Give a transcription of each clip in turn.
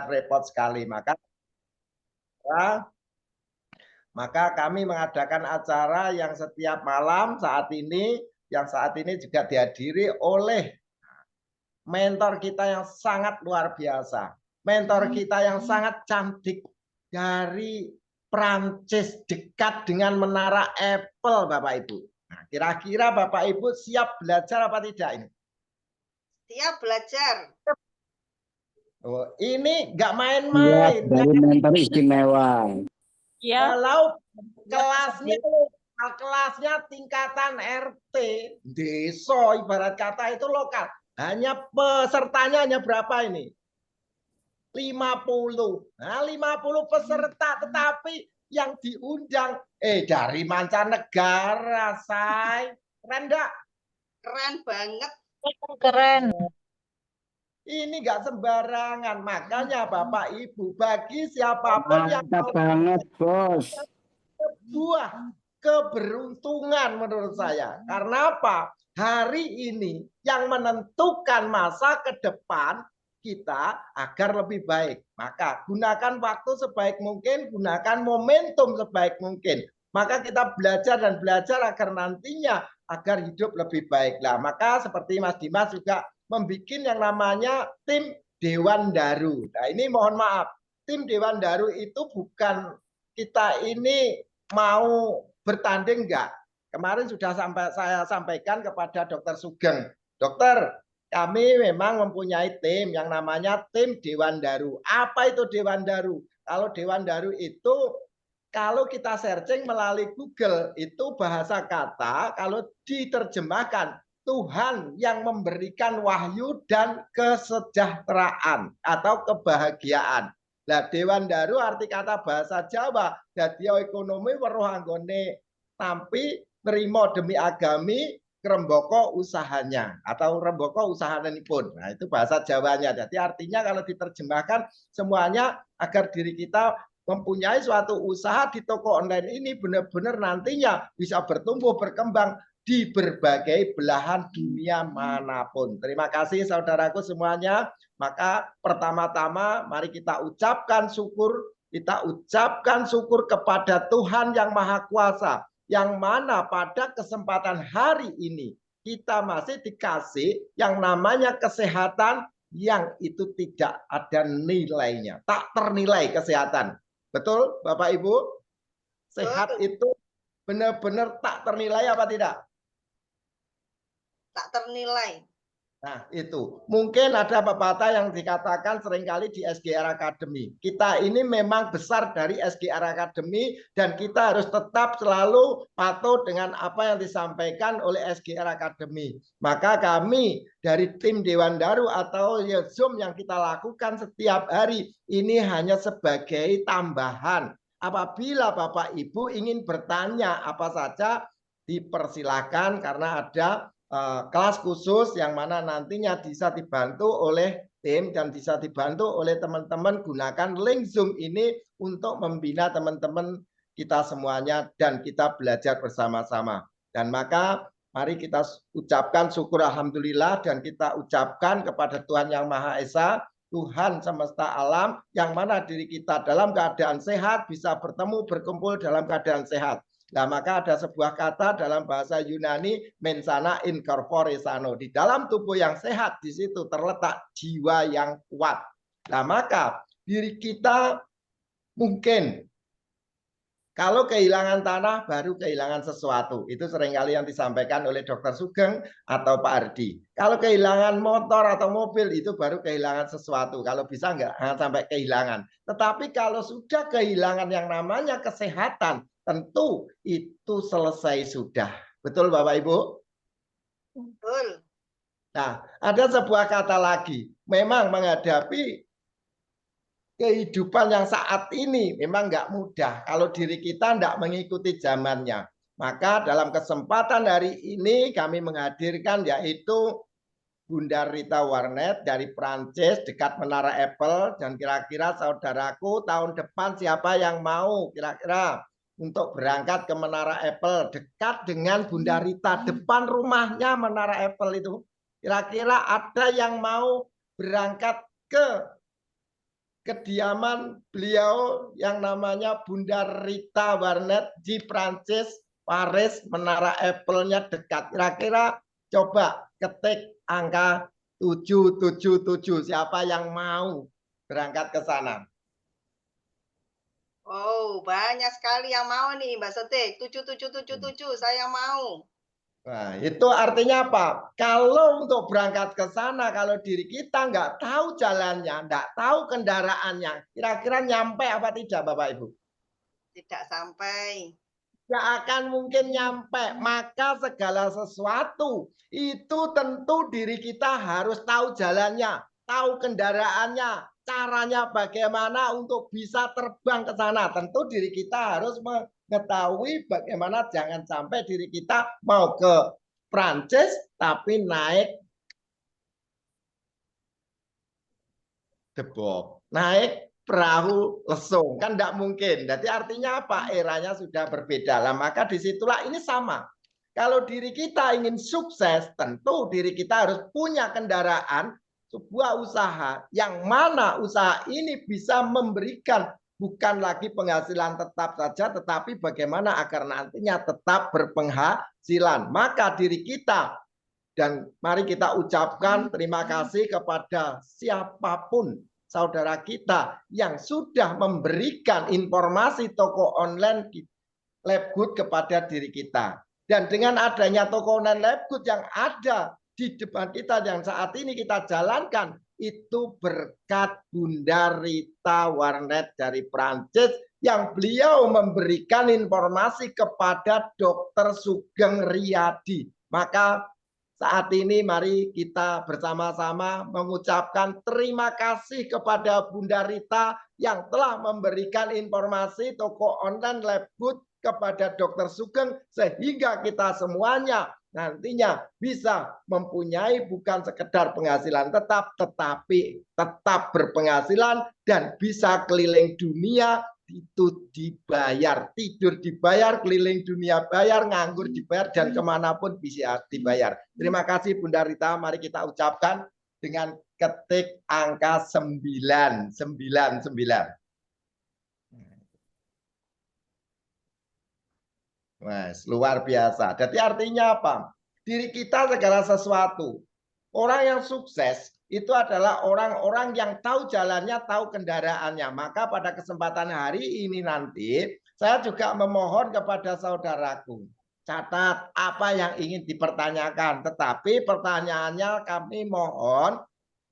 repot sekali. Maka kami mengadakan acara yang setiap malam yang saat ini juga dihadiri oleh mentor kita yang sangat luar biasa. Mentor kita yang sangat cantik dari Prancis, dekat dengan Menara Eiffel, Bapak Ibu. Nah, kira-kira Bapak Ibu siap belajar apa tidak ini? Siap belajar. Oh, ini nggak main-main. Dari mentor istimewa. Ya. Kalau kelasnya tingkatan RT, desa ibarat kata itu lokal. Hanya pesertanya hanya berapa ini? 50. Nah, 50 peserta, tetapi yang diundang dari mancanegara, say. Keren enggak? Keren banget. Keren. Ini enggak sembarangan. Makanya Bapak Ibu, bagi siapapun yang mantap banget, Bos. Sebuah keberuntungan menurut saya. Karena apa? Hari ini yang menentukan masa ke depan kita agar lebih baik. Maka gunakan waktu sebaik mungkin, gunakan momentum sebaik mungkin. Maka kita belajar dan belajar agar nantinya agar hidup lebih baik. Nah, maka seperti Mas Dimas juga membuat yang namanya tim Dewan Daru. Nah, ini mohon maaf, tim Dewan Daru itu bukan kita ini mau bertanding enggak. Kemarin sudah saya sampaikan kepada Dokter Sugeng. Dokter, kami memang mempunyai tim yang namanya tim Dewan Daru. Apa itu Dewan Daru? Kalau Dewan Daru itu kalau kita searching melalui Google itu bahasa kata kalau diterjemahkan Tuhan yang memberikan wahyu dan kesejahteraan atau kebahagiaan. Nah, Dewan Daru arti kata bahasa Jawa dadi ekonomi weruh anggone tampi nerima demi agami rembaka usahanya atau rembaka usahanipun. Nah, itu bahasa Jawanya. Jadi artinya kalau diterjemahkan semuanya agar diri kita mempunyai suatu usaha di toko online ini benar-benar nantinya bisa bertumbuh berkembang di berbagai belahan dunia manapun. Terima kasih saudaraku semuanya. Maka pertama-tama mari kita ucapkan syukur kepada Tuhan yang Maha Kuasa, yang mana pada kesempatan hari ini kita masih dikasih yang namanya kesehatan yang itu tidak ada nilainya, tak ternilai kesehatan. Betul Bapak Ibu? Sehat itu benar-benar tak ternilai apa tidak? Tak ternilai. Nah, itu. Mungkin ada pepatah yang dikatakan seringkali di SGR Academy. Kita ini memang besar dari SGR Academy dan kita harus tetap selalu patuh dengan apa yang disampaikan oleh SGR Academy. Maka kami dari tim Dewan Daru atau Zoom yang kita lakukan setiap hari ini hanya sebagai tambahan. Apabila Bapak Ibu ingin bertanya apa saja, dipersilakan karena ada kelas khusus yang mana nantinya bisa dibantu oleh tim dan bisa dibantu oleh teman-teman. Gunakan link Zoom ini untuk membina teman-teman kita semuanya dan kita belajar bersama-sama. Dan maka mari kita ucapkan syukur alhamdulillah dan kita ucapkan kepada Tuhan yang Maha Esa, Tuhan semesta alam, yang mana diri kita dalam keadaan sehat bisa bertemu berkumpul dalam keadaan sehat. Nah, maka ada sebuah kata dalam bahasa Yunani, mensana in corpore sano. Di dalam tubuh yang sehat, di situ terletak jiwa yang kuat. Nah, maka diri kita mungkin kalau kehilangan tanah baru kehilangan sesuatu. Itu seringkali yang disampaikan oleh Dokter Sugeng atau Pak Ardi. Kalau kehilangan motor atau mobil itu baru kehilangan sesuatu. Kalau bisa enggak sampai kehilangan. Tetapi kalau sudah kehilangan yang namanya kesehatan, tentu itu selesai sudah. Betul Bapak Ibu? Betul. Nah, ada sebuah kata lagi. Memang menghadapi kehidupan yang saat ini memang nggak mudah kalau diri kita nggak mengikuti zamannya. Maka dalam kesempatan hari ini kami menghadirkan yaitu Bunda Rita Warnet dari Prancis dekat Menara Eiffel. Dan kira-kira saudaraku tahun depan siapa yang mau kira-kira untuk berangkat ke Menara Eiffel dekat dengan Bunda Rita, depan rumahnya Menara Eiffel itu. Kira-kira ada yang mau berangkat ke kediaman beliau yang namanya Bunda Rita Warnet di Prancis, Paris, Menara Eiffel-nya dekat. Kira-kira coba ketik angka 777. Siapa yang mau berangkat ke sana? Oh, banyak sekali yang mau nih, Mbak Sotik. 7777, saya mau. Nah, itu artinya apa? Kalau untuk berangkat ke sana, kalau diri kita nggak tahu jalannya, nggak tahu kendaraannya, kira-kira nyampe apa tidak, Bapak Ibu? Tidak sampai. Nggak akan mungkin nyampe. Maka segala sesuatu itu tentu diri kita harus tahu jalannya, tahu kendaraannya, caranya bagaimana untuk bisa terbang ke sana. Tentu diri kita harus mengetahui bagaimana jangan sampai diri kita mau ke Prancis tapi naik debok, naik perahu lesung, kan tidak mungkin. Jadi artinya apa? Eranya sudah berbeda lah. Maka disitulah ini sama. Kalau diri kita ingin sukses, tentu diri kita harus punya kendaraan, sebuah usaha yang mana usaha ini bisa memberikan bukan lagi penghasilan tetap saja, tetapi bagaimana agar nantinya tetap berpenghasilan. Maka diri kita, dan mari kita ucapkan terima kasih kepada siapapun saudara kita yang sudah memberikan informasi toko online Labgood kepada diri kita. Dan dengan adanya toko online Labgood yang ada di depan kita yang saat ini kita jalankan, itu berkat Bunda Rita Warnet dari Prancis yang beliau memberikan informasi kepada Dr. Sugeng Riyadi. Maka saat ini mari kita bersama-sama mengucapkan terima kasih kepada Bunda Rita yang telah memberikan informasi toko online Labgood kepada Dr. Sugeng sehingga kita semuanya nantinya bisa mempunyai bukan sekedar penghasilan tetap, tetapi tetap berpenghasilan dan bisa keliling dunia itu dibayar, tidur dibayar, keliling dunia bayar, nganggur dibayar, dan kemanapun bisa dibayar. Terima kasih Bunda Rita, mari kita ucapkan dengan ketik angka 999. Mas, luar biasa. Jadi artinya apa? Diri kita segala sesuatu. Orang yang sukses itu adalah orang-orang yang tahu jalannya, tahu kendaraannya. Maka pada kesempatan hari ini nanti, saya juga memohon kepada saudaraku, catat apa yang ingin dipertanyakan. Tetapi pertanyaannya kami mohon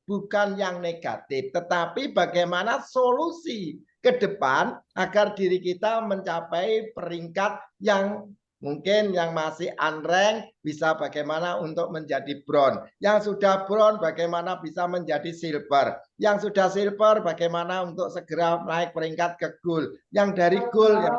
bukan yang negatif, tetapi bagaimana solusi ke depan agar diri kita mencapai peringkat yang mungkin yang masih unranked bisa bagaimana untuk menjadi bronze. Yang sudah bronze bagaimana bisa menjadi silver. Yang sudah silver bagaimana untuk segera naik peringkat ke gold. Yang dari gold yang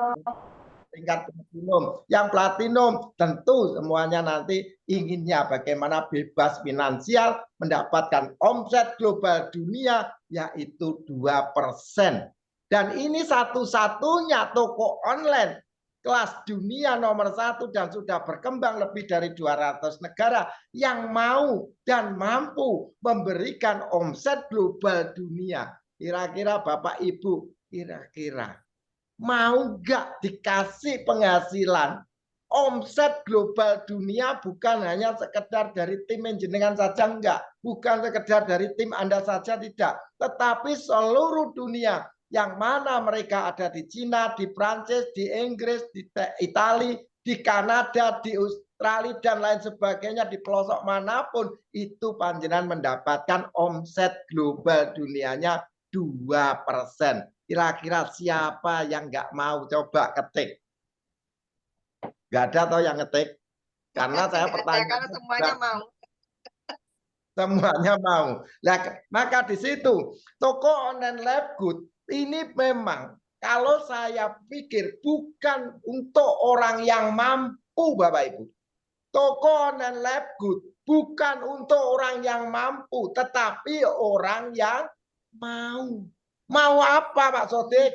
tingkat platinum. Yang platinum tentu semuanya nanti inginnya bagaimana bebas finansial, mendapatkan omset global dunia yaitu 2%. Dan ini satu-satunya toko online kelas dunia nomor 1 dan sudah berkembang lebih dari 200 negara yang mau dan mampu memberikan omset global dunia. Kira-kira Bapak Ibu, kira-kira mau nggak dikasih penghasilan omset global dunia bukan hanya sekedar dari tim jenengan saja, enggak, bukan sekedar dari tim Anda saja, tidak, tetapi seluruh dunia yang mana mereka ada di Cina, di Prancis, di Inggris, di Italia, di Kanada, di Australia dan lain sebagainya, di pelosok manapun itu panjenengan mendapatkan omset global dunianya 2%. Kira-kira siapa yang nggak mau coba ketik? Nggak ada atau yang ngetik? Karena saya pertanyaan. Karena semuanya mau. Semuanya mau. Nah, maka di situ toko online Labgood ini memang kalau saya pikir bukan untuk orang yang mampu, Bapak Ibu. Toko online Labgood bukan untuk orang yang mampu, tetapi orang yang mau. Mau apa Pak Sodik?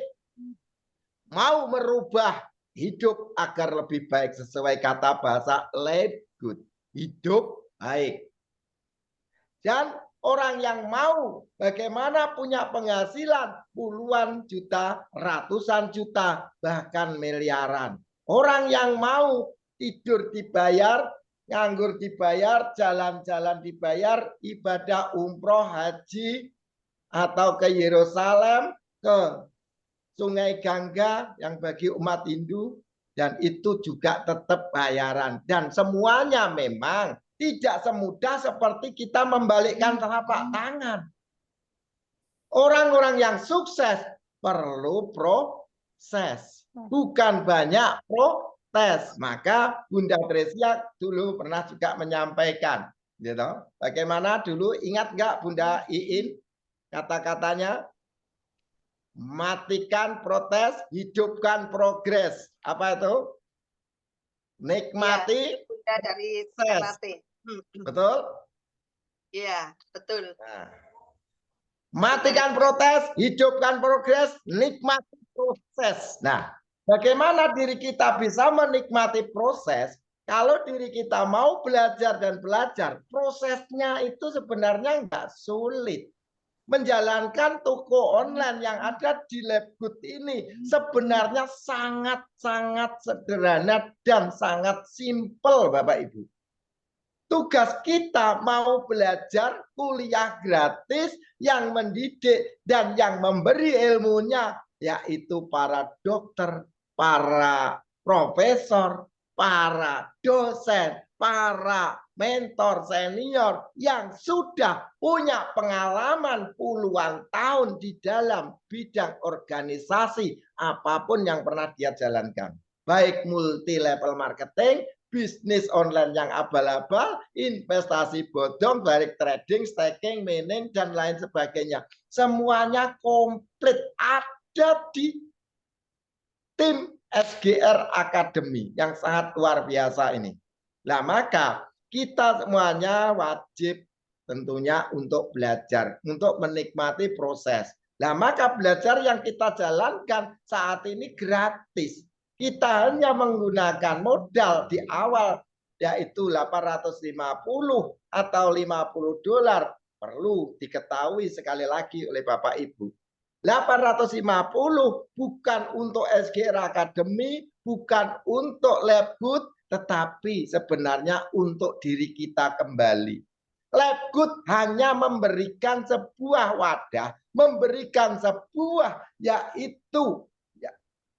Mau merubah hidup agar lebih baik sesuai kata bahasa Labgood. Hidup baik. Dan Orang yang mau bagaimana punya penghasilan puluhan juta, ratusan juta, bahkan miliaran. Orang yang mau tidur dibayar, nganggur dibayar, jalan-jalan dibayar, ibadah umroh, haji, atau ke Yerusalem, ke Sungai Gangga yang bagi umat Hindu, dan itu juga tetap bayaran. Dan semuanya memang tidak semudah seperti kita membalikkan telapak tangan. Orang-orang yang sukses perlu proses, bukan banyak protes. Maka Bunda Tresia dulu pernah juga menyampaikan, gitu. Bagaimana dulu, ingat nggak Bunda Iin kata-katanya? Matikan protes, hidupkan progres. Apa itu? Nikmati ya, Bunda dari proses. Ternate. Betul? Iya, betul. Nah, matikan protes, hidupkan progres, nikmati proses. Nah, bagaimana diri kita bisa menikmati proses? Kalau diri kita mau belajar dan belajar, prosesnya itu sebenarnya nggak sulit. Menjalankan toko online yang ada di Labgood ini sebenarnya sangat-sangat sederhana dan sangat simpel, Bapak Ibu. Tugas kita mau belajar kuliah gratis yang mendidik dan yang memberi ilmunya, yaitu para dokter, para profesor, para dosen, para mentor senior yang sudah punya pengalaman puluhan tahun di dalam bidang organisasi apapun yang pernah dia jalankan. Baik multi level marketing, bisnis online yang abal-abal, investasi bodong, baik trading, staking, mining, dan lain sebagainya. Semuanya komplit ada di tim SGR Academy yang sangat luar biasa ini. Nah, maka kita semuanya wajib tentunya untuk belajar, untuk menikmati proses. Nah, maka belajar yang kita jalankan saat ini gratis. Kita hanya menggunakan modal di awal, yaitu 850 atau $50. Perlu diketahui sekali lagi oleh Bapak Ibu. 850 bukan untuk SGR Academy, bukan untuk Labgood, tetapi sebenarnya untuk diri kita kembali. Labgood hanya memberikan sebuah wadah, memberikan sebuah yaitu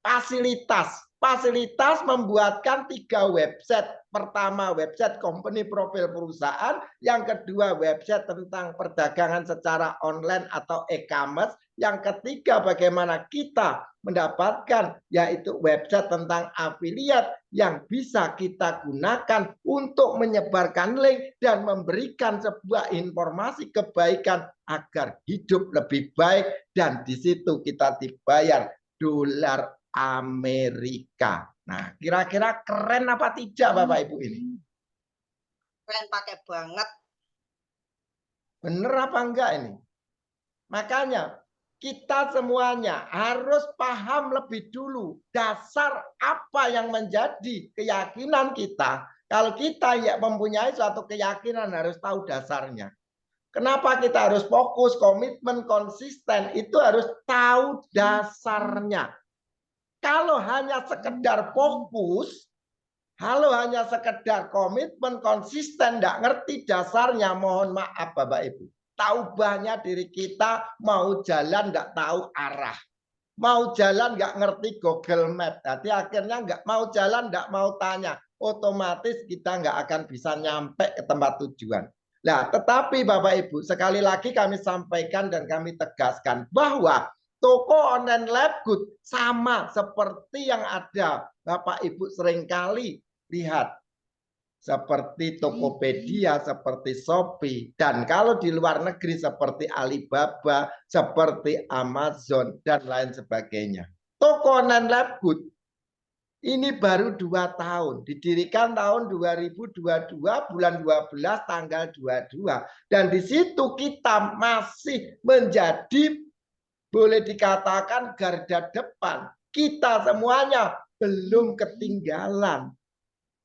fasilitas membuatkan 3 website. Pertama, website company profil perusahaan, yang kedua website tentang perdagangan secara online atau e-commerce, yang ketiga bagaimana kita mendapatkan yaitu website tentang afiliat yang bisa kita gunakan untuk menyebarkan link dan memberikan sebuah informasi kebaikan agar hidup lebih baik, dan di situ kita dibayar dolar Amerika. Nah, kira-kira keren apa tidak Bapak Ibu ini? Keren, pakai banget. Bener apa enggak ini? Makanya kita semuanya harus paham lebih dulu dasar apa yang menjadi keyakinan kita. Kalau kita ya mempunyai suatu keyakinan harus tahu dasarnya. Kenapa kita harus fokus, komitmen, konsisten, itu harus tahu dasarnya. Kalau hanya sekedar fokus, kalau hanya sekedar komitmen, konsisten, tidak ngerti dasarnya, mohon maaf Bapak Ibu. Tahu banyak diri kita mau jalan nggak tahu arah, mau jalan nggak ngerti Google Map, jadi akhirnya nggak mau jalan, nggak mau tanya, otomatis kita nggak akan bisa nyampe ke tempat tujuan. Nah, tetapi Bapak Ibu, sekali lagi kami sampaikan dan kami tegaskan bahwa toko online Labgood sama seperti yang ada Bapak Ibu seringkali lihat, seperti Tokopedia, seperti Shopee, dan kalau di luar negeri seperti Alibaba, seperti Amazon, dan lain sebagainya. Toko online Labgood ini baru 2 tahun, didirikan tahun 2022 bulan 12 tanggal 22, dan di situ kita masih menjadi, boleh dikatakan, garda depan. Kita semuanya belum ketinggalan.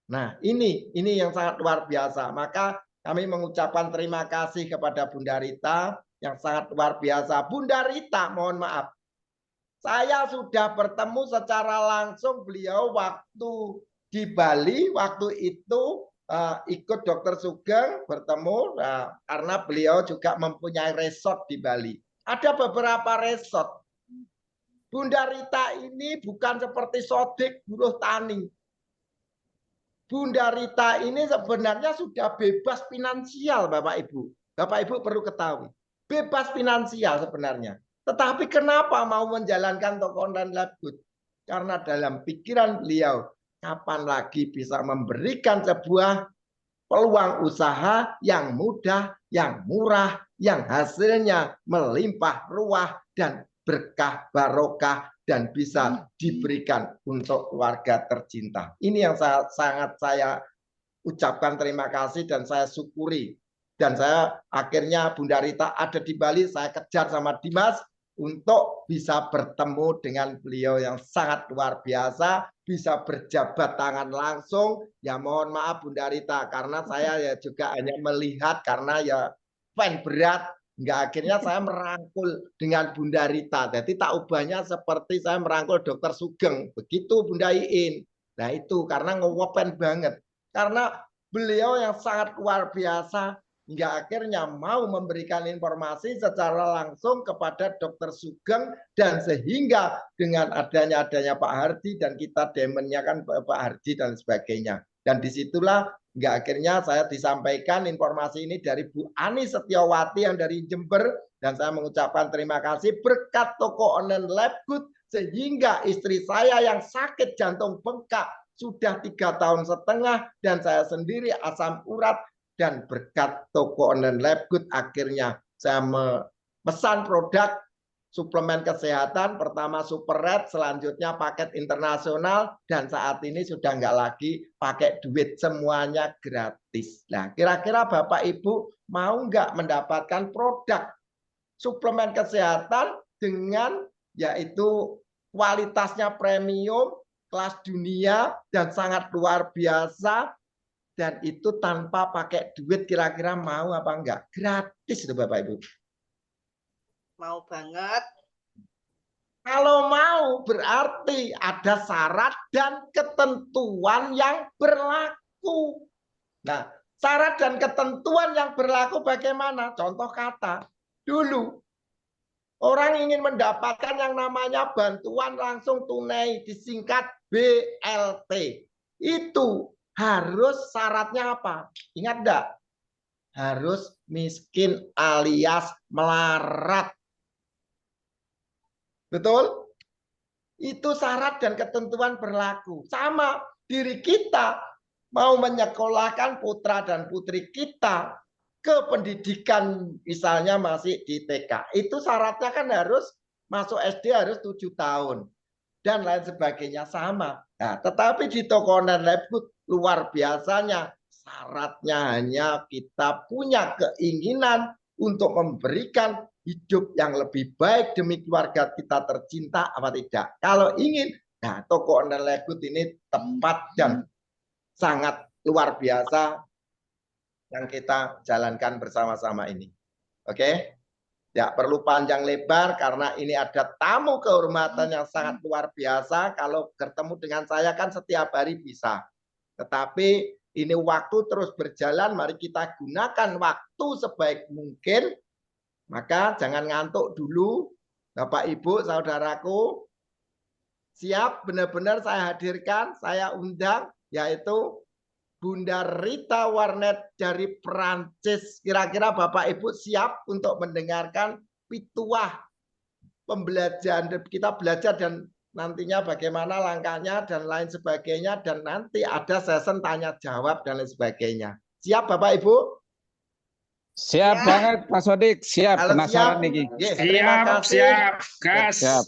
Nah, ini yang sangat luar biasa. Maka kami mengucapkan terima kasih kepada Bunda Rita yang sangat luar biasa. Bunda Rita, mohon maaf, saya sudah bertemu secara langsung beliau waktu di Bali. Waktu itu ikut Dokter Sugeng bertemu karena beliau juga mempunyai resort di Bali. Ada beberapa resort. Bunda Rita ini bukan seperti Sodik buruh tani. Bunda Rita ini sebenarnya sudah bebas finansial, Bapak Ibu. Bapak Ibu perlu ketahui. Bebas finansial sebenarnya. Tetapi kenapa mau menjalankan toko online Lab Good? Karena dalam pikiran beliau, kapan lagi bisa memberikan sebuah peluang usaha yang mudah, yang murah, yang hasilnya melimpah ruah dan berkah barokah dan bisa diberikan untuk keluarga tercinta. Ini yang sangat saya ucapkan terima kasih dan saya syukuri. Dan saya akhirnya Bunda Rita ada di Bali, saya kejar sama Dimas untuk bisa bertemu dengan beliau yang sangat luar biasa, bisa berjabat tangan langsung. Ya mohon maaf Bunda Rita, karena saya ya juga hanya melihat karena ya fan berat. Enggak, akhirnya saya merangkul dengan Bunda Rita. Jadi tak ubahnya seperti saya merangkul Dokter Sugeng. Begitu Bunda Iin. Nah itu karena ngewopen banget. Karena beliau yang sangat luar biasa hingga akhirnya mau memberikan informasi secara langsung kepada Dokter Sugeng dan sehingga dengan adanya Pak Hardi dan kita demennya kan Pak Hardi dan sebagainya. Dan disitulah hingga akhirnya saya disampaikan informasi ini dari Bu Ani Setiawati yang dari Jember dan saya mengucapkan terima kasih berkat toko online Lab Good sehingga istri saya yang sakit jantung bengkak sudah 3,5 tahun dan saya sendiri asam urat dan berkat toko online Lab Good akhirnya saya memesan produk suplemen kesehatan, pertama Super Red, selanjutnya paket internasional, dan saat ini sudah nggak lagi pakai duit, semuanya gratis. Nah, kira-kira Bapak Ibu mau nggak mendapatkan produk suplemen kesehatan dengan yaitu kualitasnya premium, kelas dunia, dan sangat luar biasa, dan itu tanpa pakai duit, kira-kira mau apa enggak? Gratis itu Bapak Ibu. Mau banget. Kalau mau berarti ada syarat dan ketentuan yang berlaku. Nah, syarat dan ketentuan yang berlaku bagaimana? Contoh kata, dulu orang ingin mendapatkan yang namanya bantuan langsung tunai, disingkat BLT. Itu harus syaratnya apa? Ingat enggak? Harus miskin alias melarat. Betul? Itu syarat dan ketentuan berlaku. Sama diri kita mau menyekolahkan putra dan putri kita ke pendidikan misalnya masih di TK. Itu syaratnya kan harus masuk SD harus 7 tahun. Dan lain sebagainya sama. Nah, tetapi di toko online Lab Good luar biasanya syaratnya hanya kita punya keinginan untuk memberikan hidup yang lebih baik demi keluarga kita tercinta apa tidak. Kalau ingin, nah toko online Lab Good ini tepat dan sangat luar biasa yang kita jalankan bersama-sama ini. Oke? Ya perlu panjang lebar karena ini ada tamu kehormatan yang sangat luar biasa. Kalau bertemu dengan saya kan setiap hari bisa. Tetapi ini waktu terus berjalan, mari kita gunakan waktu sebaik mungkin. Maka jangan ngantuk dulu, Bapak Ibu, saudaraku. Siap benar-benar saya hadirkan, saya undang, yaitu Bunda Rita Warnet dari Perancis. Kira-kira Bapak Ibu siap untuk mendengarkan pituah pembelajaran kita belajar dan nantinya bagaimana langkahnya dan lain sebagainya, dan nanti ada sesi tanya jawab dan lain sebagainya. Siap Bapak Ibu? Siap banget Pak Sodik, siap. Kalau Penasaran siap, nih. yes, terima kasih. Siap, gas. Siap.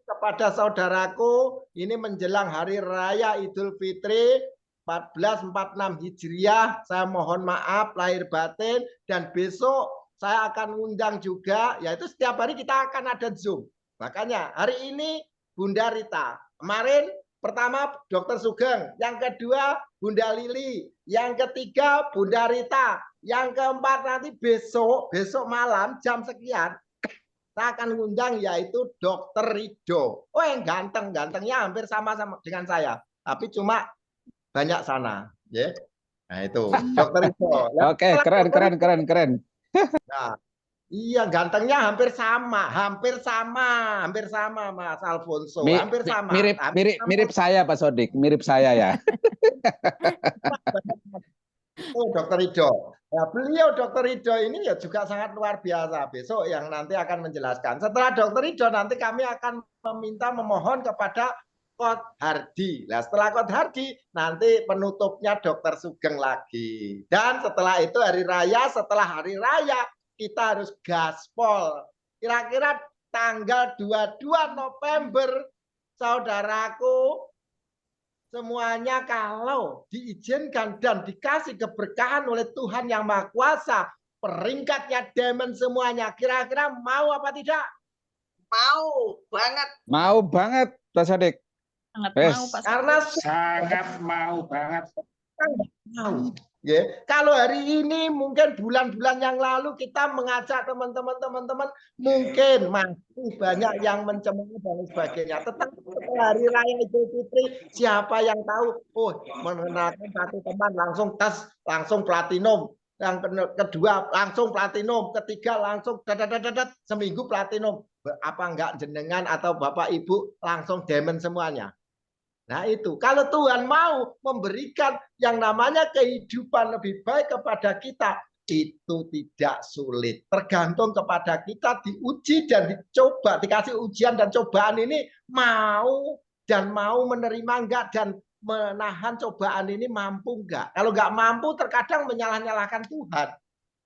Kepada saudaraku, ini menjelang Hari Raya Idul Fitri 1446 Hijriah, saya mohon maaf lahir batin, dan besok saya akan undang juga, yaitu setiap hari kita akan ada Zoom. Makanya hari ini Bunda Rita, kemarin Pertama Dokter Sugeng, yang kedua Bunda Lili, yang ketiga Bunda Rita, yang keempat nanti besok malam jam sekian saya akan ngundang yaitu Dokter Rido. Oh yang gantengnya hampir sama dengan saya, tapi cuma banyak sana, ya. Nah itu Dokter Rido. Oke, keren. Nah, iya gantengnya hampir sama Mas Alfonso, hampir sama. Mirip saya Pak Sodik, mirip saya ya. Oh, Dokter Rido. Nah, beliau Dokter Rido ini ya juga sangat luar biasa. Besok yang nanti akan menjelaskan. Setelah Dokter Rido nanti kami akan memohon kepada Coach Hardi. Nah, setelah Coach Hardi nanti penutupnya Dokter Sugeng lagi. Dan setelah itu setelah hari raya kita harus gaspol. Kira-kira tanggal 22 November saudaraku semuanya kalau diizinkan dan dikasih keberkahan oleh Tuhan Yang Maha Kuasa, peringkatnya Diamond semuanya. Kira-kira mau apa tidak? Mau banget. Mau banget, Pak Sodik. Sangat Yes. mau Pak. Karena Sangat mau banget. mau. Ya, kalau hari ini mungkin bulan-bulan yang lalu kita mengajak teman-teman mungkin masih banyak yang mencemooh dan sebagainya. Tetapi setelah hari raya Idul Fitri, siapa yang tahu? Oh, mengenalkan satu teman langsung tes, langsung platinum. Yang kedua langsung platinum, ketiga langsung seminggu platinum. Apa enggak jenengan atau Bapak Ibu langsung diamond semuanya? Nah itu, kalau Tuhan mau memberikan yang namanya kehidupan lebih baik kepada kita, itu tidak sulit. Tergantung kepada kita diuji dan dicoba, dikasih ujian dan cobaan ini mau menerima enggak dan menahan cobaan ini mampu enggak. Kalau enggak mampu terkadang menyalah-nyalahkan Tuhan.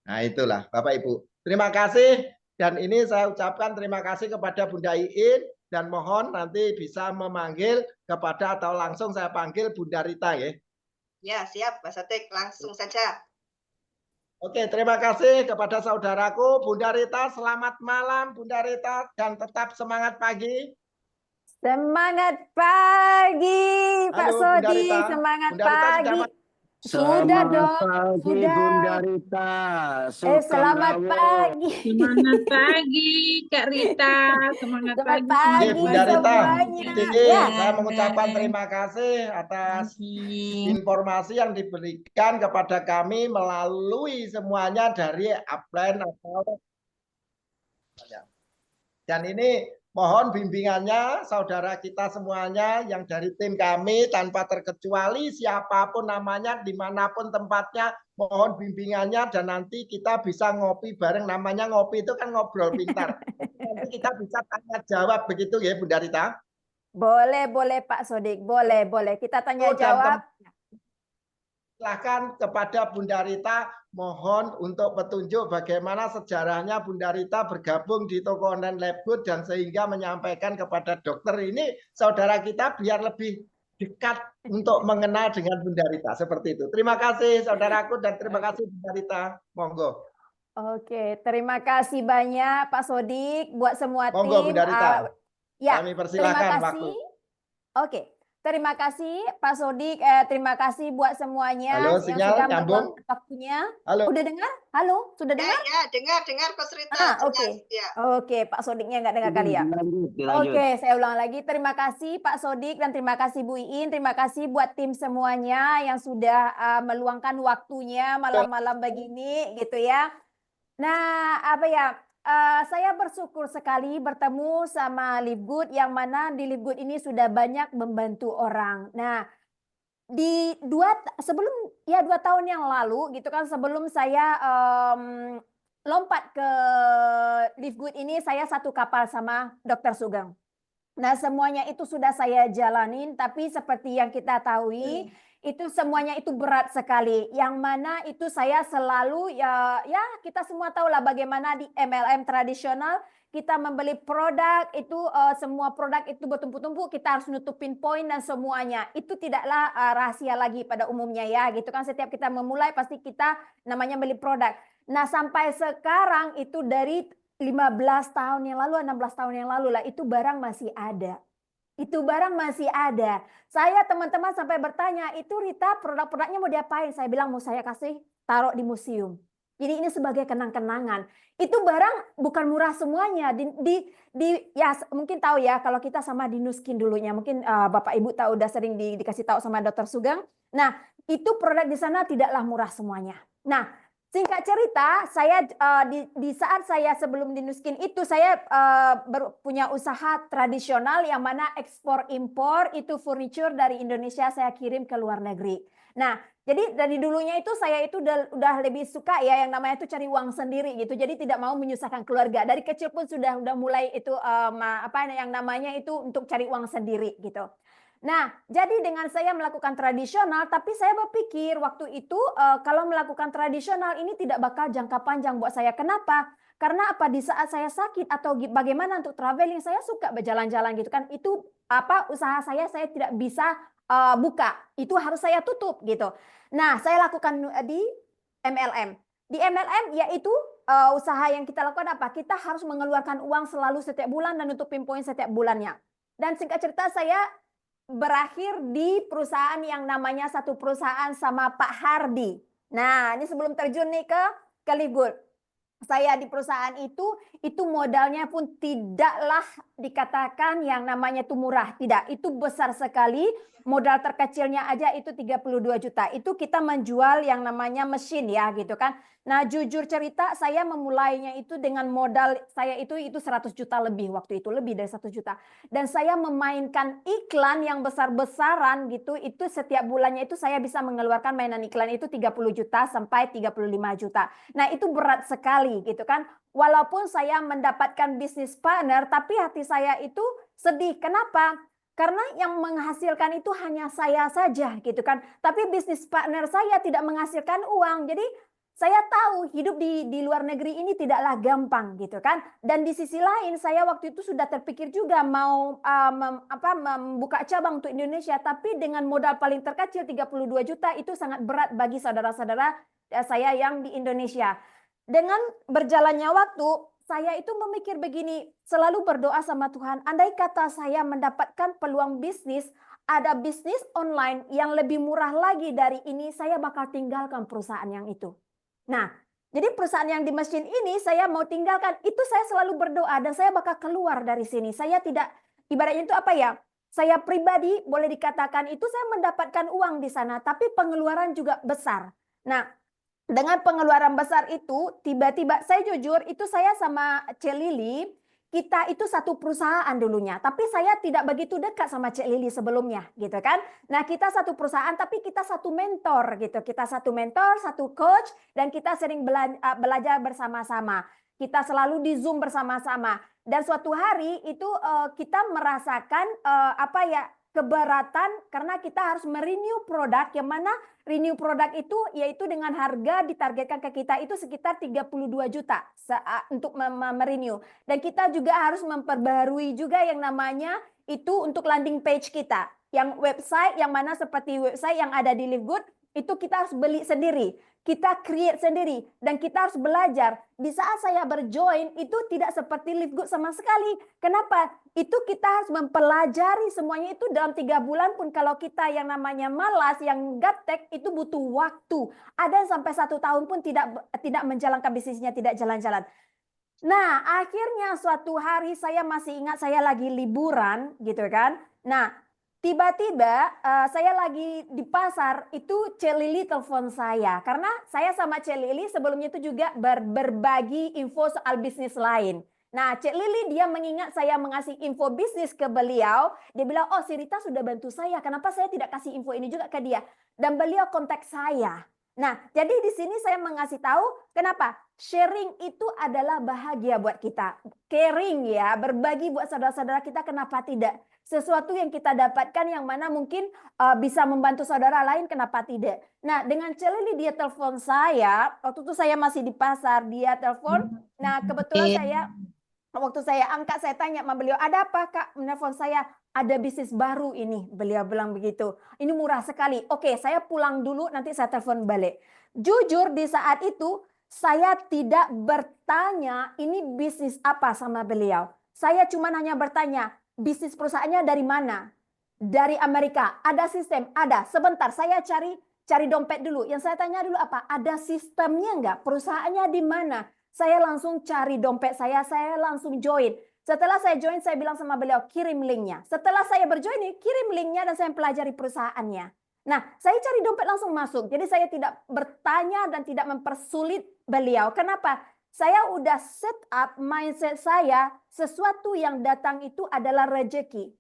Nah itulah Bapak Ibu. Terima kasih dan ini saya ucapkan terima kasih kepada Bunda Iin. Dan mohon nanti bisa memanggil kepada atau langsung saya panggil Bunda Rita ya. Ya, siap Pak Sodik, langsung saja. Oke, terima kasih kepada saudaraku Bunda Rita. Selamat malam Bunda Rita dan tetap semangat pagi. Semangat pagi Pak Halo, Bunda Sodik, Rita. semangat Bunda Rita pagi. sudah Sudah dong, pagi, sudah. Bunda Rita. Selamat pagi. Semangat pagi Kak Rita. Semangat Selamat pagi. pagi Oke, Bunda Rita. semuanya. Oke, Ya. saya mengucapkan terima kasih atas informasi yang diberikan kepada kami melalui semuanya dari upline atau dan ini mohon bimbingannya saudara kita semuanya yang dari tim kami tanpa terkecuali siapapun namanya dimanapun tempatnya mohon bimbingannya dan nanti kita bisa ngopi bareng, namanya ngopi itu kan ngobrol pintar. Nanti kita bisa tanya jawab begitu ya Bunda Rita. Boleh Pak Sodik, boleh. Kita tanya jawab. Silahkan kepada Bunda Rita, mohon untuk petunjuk bagaimana sejarahnya Bunda Rita bergabung di toko online Labgood dan sehingga menyampaikan kepada dokter ini saudara kita biar lebih dekat untuk mengenal dengan Bunda Rita. Seperti itu. Terima kasih saudaraku dan terima kasih Bunda Rita. Monggo. Oke, terima kasih banyak Pak Sodik buat semua tim. Monggo Bunda Rita. Ya, Kami terima persilahkan kasih. waktu. Oke. Terima kasih Pak Sodik, terima kasih buat semuanya Halo, yang sinyal sudah nyambung. meluangkan waktunya. Halo. Udah dengar? Halo, sudah dengar? Ya, dengar Coach Rita. Oke. Ya. Oke, Pak Sodiknya nggak dengar kali ya. Lanjut. Oke, saya ulang lagi. Terima kasih Pak Sodik dan terima kasih Bu Iin. Terima kasih buat tim semuanya yang sudah meluangkan waktunya malam-malam begini gitu ya. Nah, saya bersyukur sekali bertemu sama Livgood yang mana di Livgood ini sudah banyak membantu orang. Nah, di 2 tahun yang lalu gitu kan sebelum saya lompat ke Livgood ini saya satu kapal sama Dokter Sugeng. Nah, semuanya itu sudah saya jalanin tapi seperti yang kita tahu itu semuanya itu berat sekali. Yang mana itu saya selalu ya kita semua tahu lah bagaimana di MLM tradisional kita membeli produk itu semua produk itu bertumpuk-tumpuk kita harus nutupin poin dan semuanya. Itu tidaklah rahasia lagi pada umumnya ya. Gitu kan setiap kita memulai pasti kita namanya beli produk. Nah, sampai sekarang itu dari 15 tahun yang lalu, 16 tahun yang lalu lah itu barang masih ada. Itu barang masih ada. Saya teman-teman sampai bertanya, itu Rita produk-produknya mau diapain? Saya bilang mau saya kasih taruh di museum. Jadi ini sebagai kenang-kenangan. Itu barang bukan murah semuanya. Ya mungkin tahu ya kalau kita sama di Nuskin dulunya. Mungkin Bapak Ibu tahu udah sering dikasih tahu sama Dr. Sugeng. Nah, itu produk di sana tidaklah murah semuanya. Nah, singkat cerita, saya di saat saya sebelum di Nuskin itu saya punya usaha tradisional yang mana ekspor impor itu furniture dari Indonesia saya kirim ke luar negeri. Nah, jadi dari dulunya itu saya itu udah lebih suka ya yang namanya itu cari uang sendiri gitu. Jadi tidak mau menyusahkan keluarga. Dari kecil pun sudah mulai itu apa yang namanya itu untuk cari uang sendiri gitu. Nah, jadi dengan saya melakukan tradisional, tapi saya berpikir waktu itu kalau melakukan tradisional ini tidak bakal jangka panjang buat saya. Kenapa? Karena apa? Di saat saya sakit atau bagaimana untuk traveling, saya suka berjalan-jalan gitu kan. Itu apa usaha saya tidak bisa buka. Itu harus saya tutup gitu. Nah, saya lakukan di MLM. Di MLM yaitu usaha yang kita lakukan apa? Kita harus mengeluarkan uang selalu setiap bulan dan nutupin poin setiap bulannya. Dan singkat cerita saya berakhir di perusahaan yang namanya satu perusahaan sama Pak Hardy. Nah, ini sebelum terjun nih ke Livegood. Saya di perusahaan itu modalnya pun tidaklah dikatakan yang namanya itu murah. Tidak, itu besar sekali. Modal terkecilnya aja itu 32 juta. Itu kita menjual yang namanya mesin ya gitu kan. Nah, jujur cerita saya memulainya itu dengan modal saya itu 100 juta lebih waktu itu, lebih dari 1 juta. Dan saya memainkan iklan yang besar-besaran gitu, itu setiap bulannya itu saya bisa mengeluarkan mainan iklan itu 30 juta sampai 35 juta. Nah, itu berat sekali gitu kan. Walaupun saya mendapatkan bisnis partner, tapi hati saya itu sedih. Kenapa? Karena yang menghasilkan itu hanya saya saja gitu kan. Tapi bisnis partner saya tidak menghasilkan uang. Jadi saya tahu hidup di luar negeri ini tidaklah gampang gitu kan. Dan di sisi lain saya waktu itu sudah terpikir juga mau membuka cabang untuk Indonesia. Tapi dengan modal paling terkecil 32 juta itu sangat berat bagi saudara-saudara saya yang di Indonesia. Dengan berjalannya waktu, saya itu memikir begini, selalu berdoa sama Tuhan, andai kata saya mendapatkan peluang bisnis, ada bisnis online yang lebih murah lagi dari ini, saya bakal tinggalkan perusahaan yang itu. Nah, jadi perusahaan yang di mesin ini saya mau tinggalkan, itu saya selalu berdoa dan saya bakal keluar dari sini. Saya tidak, ibaratnya itu apa ya, saya pribadi boleh dikatakan itu saya mendapatkan uang di sana, tapi pengeluaran juga besar. Nah, dengan pengeluaran besar itu, tiba-tiba saya jujur, itu saya sama Cek Lili, kita itu satu perusahaan dulunya. Tapi saya tidak begitu dekat sama Cek Lili sebelumnya, gitu kan. Nah, kita satu perusahaan, tapi kita satu mentor, gitu. Kita satu mentor, satu coach, dan kita sering belajar bersama-sama. Kita selalu di Zoom bersama-sama. Dan suatu hari itu kita merasakan keberatan karena kita harus merenew produk yang mana renew produk itu yaitu dengan harga ditargetkan ke kita itu sekitar 32 juta untuk merenew. Dan kita juga harus memperbarui juga yang namanya itu untuk landing page kita. Yang website yang mana seperti website yang ada di Livegood itu kita harus beli sendiri. Kita create sendiri dan kita harus belajar. Di saat saya berjoin itu tidak seperti Livegood sama sekali. Kenapa? Itu kita harus mempelajari semuanya itu dalam 3 bulan pun kalau kita yang namanya malas, yang gaptek itu butuh waktu. Ada yang sampai 1 tahun pun tidak menjalankan bisnisnya, tidak jalan-jalan. Nah, akhirnya suatu hari saya masih ingat saya lagi liburan gitu kan. Nah, tiba-tiba saya lagi di pasar, itu Cek Lili telepon saya. Karena saya sama Cek Lili sebelumnya itu juga berbagi info soal bisnis lain. Nah, Cek Lili dia mengingat saya mengasih info bisnis ke beliau. Dia bilang, oh si Rita sudah bantu saya, kenapa saya tidak kasih info ini juga ke dia? Dan beliau kontak saya. Nah, jadi di sini saya mengasih tahu kenapa sharing itu adalah bahagia buat kita. Caring ya, berbagi buat saudara-saudara kita, kenapa tidak? Sesuatu yang kita dapatkan yang mana mungkin bisa membantu saudara lain, kenapa tidak? Nah, dengan Cek Lili dia telepon saya, waktu itu saya masih di pasar, dia telepon. Nah, kebetulan waktu saya angkat, saya tanya sama beliau, ada apa Kak? Menelpon saya, ada bisnis baru ini. Beliau bilang begitu. Ini murah sekali. Oke, saya pulang dulu, nanti saya telepon balik. Jujur di saat itu, saya tidak bertanya ini bisnis apa sama beliau. Saya cuma hanya bertanya, bisnis perusahaannya dari mana? Dari Amerika. Ada sistem? Ada. Sebentar, saya cari dompet dulu. Yang saya tanya dulu apa? Ada sistemnya nggak? Perusahaannya di mana? Saya langsung cari dompet saya langsung join. Setelah saya join, saya bilang sama beliau, kirim linknya. Setelah saya berjoin, kirim linknya dan saya pelajari perusahaannya. Nah, saya cari dompet langsung masuk. Jadi saya tidak bertanya dan tidak mempersulit beliau. Kenapa? Saya udah set up mindset saya, sesuatu yang datang itu adalah rejeki.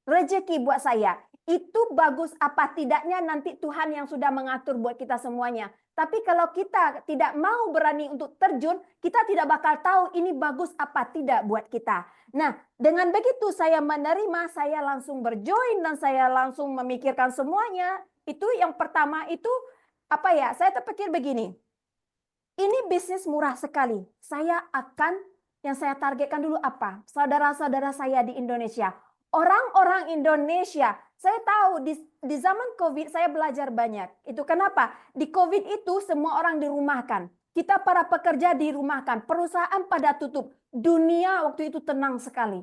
Rejeki buat saya. Itu bagus apa tidaknya nanti Tuhan yang sudah mengatur buat kita semuanya. Tapi kalau kita tidak mau berani untuk terjun, kita tidak bakal tahu ini bagus apa tidak buat kita. Nah, dengan begitu saya menerima, saya langsung berjoin dan saya langsung memikirkan semuanya. Itu yang pertama itu apa ya? Saya terpikir begini. Ini bisnis murah sekali. Yang saya targetkan dulu apa? Saudara-saudara saya di Indonesia. Orang-orang Indonesia, saya tahu di zaman COVID saya belajar banyak. Itu kenapa? Di COVID itu semua orang dirumahkan. Kita para pekerja dirumahkan. Perusahaan pada tutup. Dunia waktu itu tenang sekali.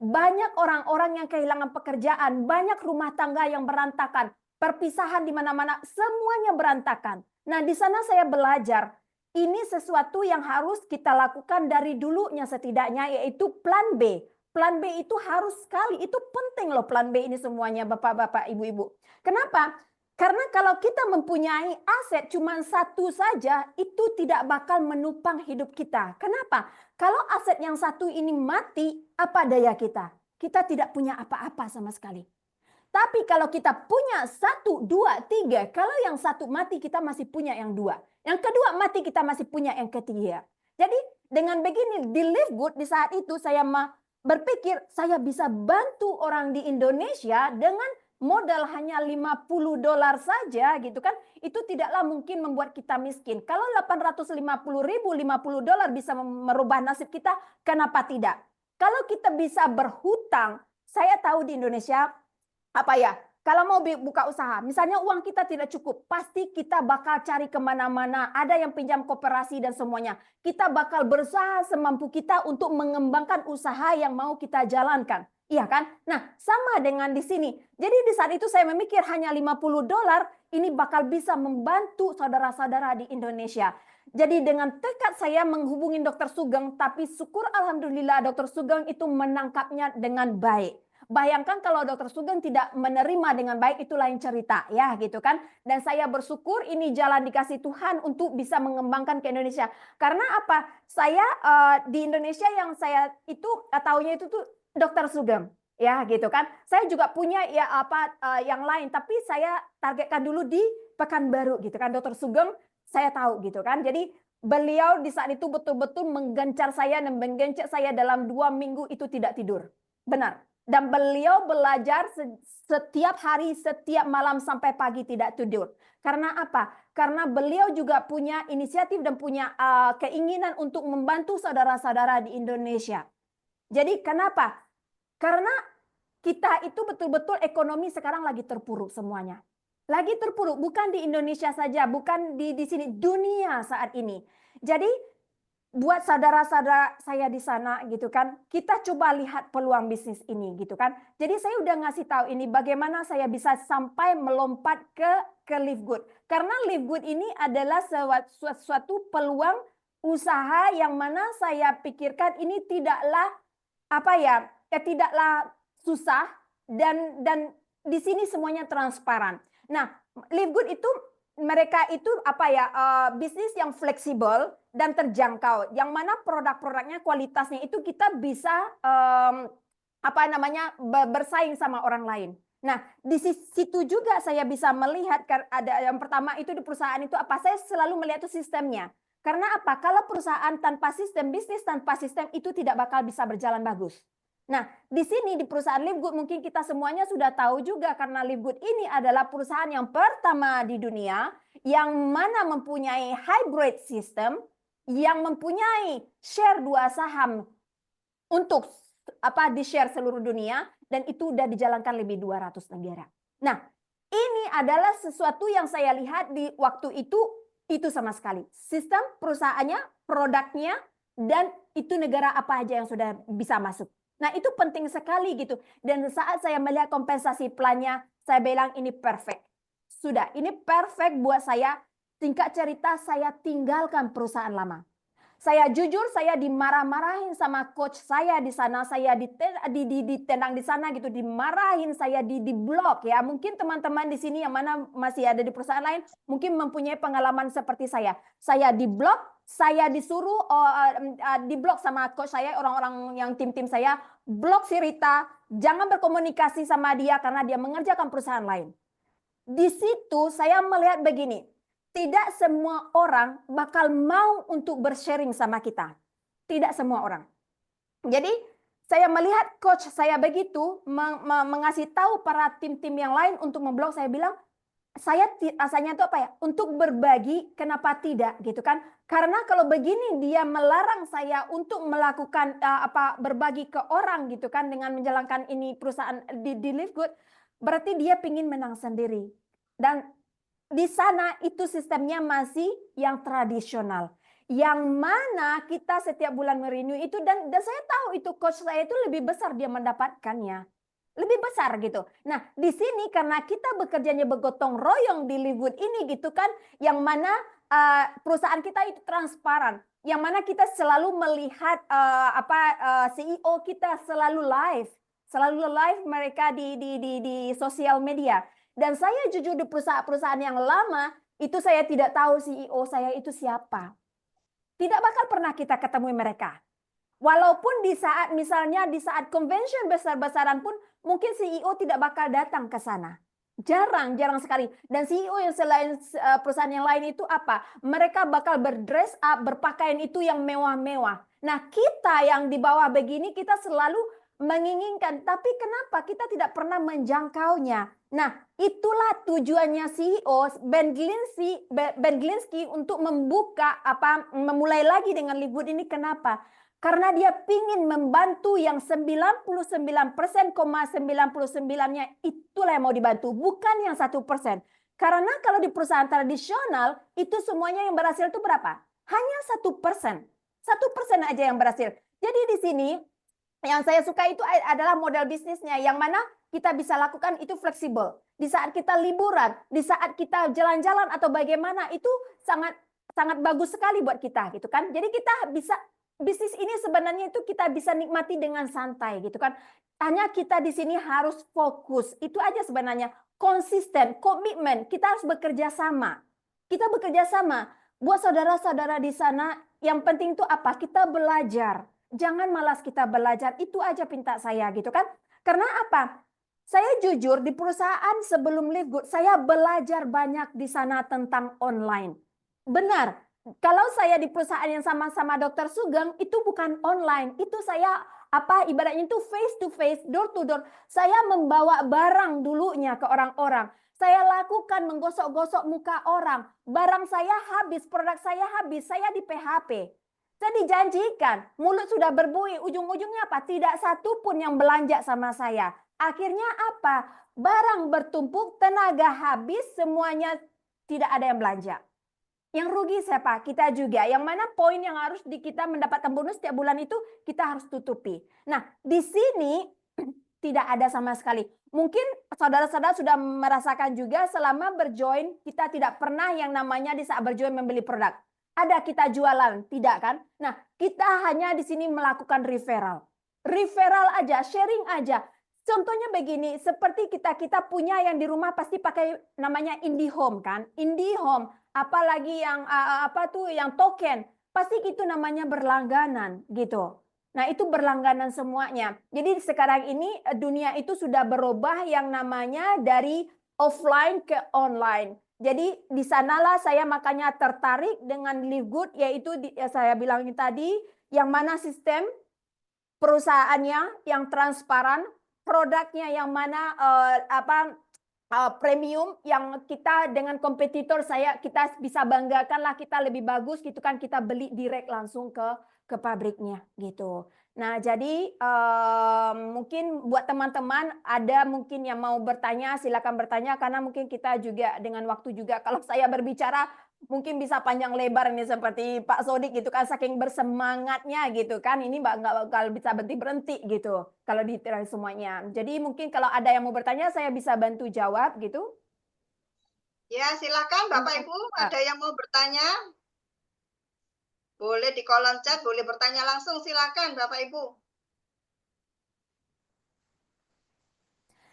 Banyak orang-orang yang kehilangan pekerjaan. Banyak rumah tangga yang berantakan. Perpisahan di mana-mana. Semuanya berantakan. Nah, di sana saya belajar. Ini sesuatu yang harus kita lakukan dari dulunya setidaknya, yaitu plan B. Plan B itu harus sekali, itu penting loh plan B ini semuanya bapak-bapak, ibu-ibu. Kenapa? Karena kalau kita mempunyai aset cuma satu saja, itu tidak bakal menopang hidup kita. Kenapa? Kalau aset yang satu ini mati, apa daya kita? Kita tidak punya apa-apa sama sekali. Tapi kalau kita punya 1, 2, 3, kalau yang satu mati kita masih punya yang 2. Yang kedua mati kita masih punya yang ketiga. Jadi dengan begini di Live Good di saat itu saya berpikir saya bisa bantu orang di Indonesia dengan modal hanya $50 saja gitu kan. Itu tidaklah mungkin membuat kita miskin. Kalau 850.000 $50 bisa merubah nasib kita, kenapa tidak? Kalau kita bisa berhutang, saya tahu di Indonesia apa ya? Kalau mau buka usaha, misalnya uang kita tidak cukup, pasti kita bakal cari kemana-mana. Ada yang pinjam koperasi dan semuanya. Kita bakal berusaha semampu kita untuk mengembangkan usaha yang mau kita jalankan. Iya kan? Nah, sama dengan di sini. Jadi di saat itu saya memikir hanya $50 ini bakal bisa membantu saudara-saudara di Indonesia. Jadi dengan tekad saya menghubungi Dr. Sugeng, tapi syukur alhamdulillah Dr. Sugeng itu menangkapnya dengan baik. Bayangkan kalau Dr. Sugeng tidak menerima dengan baik, itu lain cerita ya gitu kan. Dan saya bersyukur ini jalan dikasih Tuhan untuk bisa mengembangkan ke Indonesia. Karena apa? Saya di Indonesia yang saya itu taunya itu tuh Dr. Sugeng ya gitu kan. Saya juga punya ya yang lain, tapi saya targetkan dulu di Pekanbaru gitu kan. Dr. Sugeng saya tahu gitu kan. Jadi beliau di saat itu betul-betul menggencar saya dan menggencet saya dalam 2 minggu itu tidak tidur. Benar. Dan beliau belajar setiap hari, setiap malam sampai pagi tidak tidur. Karena apa? Karena beliau juga punya inisiatif dan punya keinginan untuk membantu saudara-saudara di Indonesia. Jadi kenapa? Karena kita itu betul-betul ekonomi sekarang lagi terpuruk semuanya. Lagi terpuruk, bukan di Indonesia saja, bukan di sini, dunia saat ini. Jadi buat saudara-saudara saya di sana gitu kan, kita coba lihat peluang bisnis ini gitu kan. Jadi saya udah ngasih tahu ini bagaimana saya bisa sampai melompat ke Live Good. Karena Live Good ini adalah suatu peluang usaha yang mana saya pikirkan ini tidaklah tidaklah susah dan di sini semuanya transparan. Nah, Live Good itu mereka itu bisnis yang fleksibel dan terjangkau, yang mana produk-produknya kualitasnya itu kita bisa bersaing sama orang lain. Nah, di situ juga saya bisa melihat ada yang pertama itu di perusahaan itu saya selalu melihat itu sistemnya. Karena apa? Kalau perusahaan tanpa sistem, bisnis tanpa sistem itu tidak bakal bisa berjalan bagus. Nah, di sini di perusahaan Live Good mungkin kita semuanya sudah tahu juga karena Live Good ini adalah perusahaan yang pertama di dunia yang mana mempunyai hybrid system, yang mempunyai share 2 saham untuk di-share seluruh dunia dan itu sudah dijalankan lebih 200 negara. Nah, ini adalah sesuatu yang saya lihat di waktu itu sama sekali. Sistem perusahaannya, produknya, dan itu negara apa aja yang sudah bisa masuk. Nah, itu penting sekali gitu. Dan saat saya melihat kompensasi plannya, saya bilang ini perfect. Sudah, ini perfect buat saya. Singkat cerita, saya tinggalkan perusahaan lama. Saya jujur, saya dimarah-marahin sama coach saya di sana, saya ditendang di sana gitu, dimarahin, saya di blok ya. Mungkin teman-teman di sini yang mana masih ada di perusahaan lain, mungkin mempunyai pengalaman seperti saya. Saya di blok, saya disuruh di blok sama coach saya, orang-orang yang tim-tim saya, blok si Rita, jangan berkomunikasi sama dia karena dia mengerjakan perusahaan lain. Di situ saya melihat begini. Tidak semua orang bakal mau untuk bersharing sama kita. Tidak semua orang. Jadi saya melihat coach saya begitu mengasih tahu para tim-tim yang lain untuk memblok, saya bilang saya rasanya itu apa ya? Untuk berbagi, kenapa tidak gitu kan? Karena kalau begini dia melarang saya untuk melakukan berbagi ke orang gitu kan dengan menjalankan ini perusahaan di Live Good, berarti dia pingin menang sendiri. Dan di sana itu sistemnya masih yang tradisional. Yang mana kita setiap bulan merenew itu dan saya tahu itu coach saya itu lebih besar dia mendapatkannya. Lebih besar gitu. Nah, di sini karena kita bekerjanya bergotong royong di Livewood ini gitu kan, yang mana perusahaan kita itu transparan, yang mana kita selalu melihat CEO kita selalu live mereka di sosial media. Dan saya jujur di perusahaan yang lama, itu saya tidak tahu CEO saya itu siapa. Tidak bakal pernah kita ketemu mereka. Walaupun di saat misalnya di saat convention besar-besaran pun mungkin CEO tidak bakal datang ke sana. Jarang sekali. Dan CEO yang selain perusahaan yang lain itu apa? Mereka bakal berdress up, berpakaian itu yang mewah-mewah. Nah, kita yang di bawah begini kita selalu menginginkan, tapi kenapa kita tidak pernah menjangkaunya? Nah, itulah tujuannya CEO Ben Glinsky untuk memulai lagi dengan Livewood ini. Kenapa? Karena dia ingin membantu yang 99,99%-nya itulah yang mau dibantu, bukan yang 1%. Karena kalau di perusahaan tradisional itu semuanya yang berhasil itu berapa? Hanya 1%. 1% aja yang berhasil. Jadi di sini yang saya suka itu adalah model bisnisnya yang mana kita bisa lakukan itu fleksibel. Di saat kita liburan, di saat kita jalan-jalan atau bagaimana itu sangat bagus sekali buat kita gitu kan. Jadi kita bisa bisnis ini sebenarnya itu kita bisa nikmati dengan santai gitu kan. Hanya kita di sini harus fokus. Itu aja sebenarnya. Konsisten, komitmen. Kita harus bekerja sama. Kita bekerja sama. Buat saudara-saudara di sana, yang penting itu apa? Kita belajar. Jangan malas kita belajar. Itu aja pinta saya gitu kan. Karena apa? Saya jujur di perusahaan sebelum Live Good, saya belajar banyak di sana tentang online. Benar. Kalau saya di perusahaan yang sama-sama Dr. Sugeng itu bukan online, itu saya ibaratnya itu face to face, door to door. Saya membawa barang dulunya ke orang-orang. Saya lakukan menggosok-gosok muka orang. Barang saya habis, produk saya habis, saya di PHP. Saya dijanjikan, mulut sudah berbuih, ujung-ujungnya apa? Tidak satu pun yang belanja sama saya. Akhirnya apa? Barang bertumpuk, tenaga habis, semuanya tidak ada yang belanja. Yang rugi siapa? Kita juga. Yang mana poin yang harus kita mendapatkan bonus setiap bulan itu kita harus tutupi. Nah, di sini tidak ada sama sekali. Mungkin saudara-saudara sudah merasakan juga selama berjoin, kita tidak pernah yang namanya di saat berjoin membeli produk. Ada kita jualan, tidak kan? Nah, kita hanya di sini melakukan referral. Referral aja, sharing aja. Contohnya begini, seperti kita punya yang di rumah pasti pakai namanya IndiHome kan? IndiHome, apalagi yang yang token, pasti itu namanya berlangganan gitu. Nah, itu berlangganan semuanya. Jadi sekarang ini dunia itu sudah berubah yang namanya dari offline ke online. Jadi di sanalah saya makanya tertarik dengan Live Good, yaitu saya bilang tadi, yang mana sistem perusahaannya yang transparan, produknya yang mana premium, yang kita dengan kompetitor kita bisa banggakan lah kita lebih bagus gitu kan, kita beli direct langsung ke pabriknya gitu. Nah, jadi mungkin buat teman-teman ada mungkin yang mau bertanya, silakan bertanya karena mungkin kita juga dengan waktu juga kalau saya berbicara mungkin bisa panjang lebar ini seperti Pak Sodik gitu kan, saking bersemangatnya gitu kan, ini nggak bakal bisa berhenti gitu kalau ditirai semuanya. Jadi mungkin kalau ada yang mau bertanya saya bisa bantu jawab gitu. Ya, silakan Bapak Ibu, ada yang mau bertanya? Boleh di kolom chat, boleh bertanya langsung, silakan Bapak Ibu.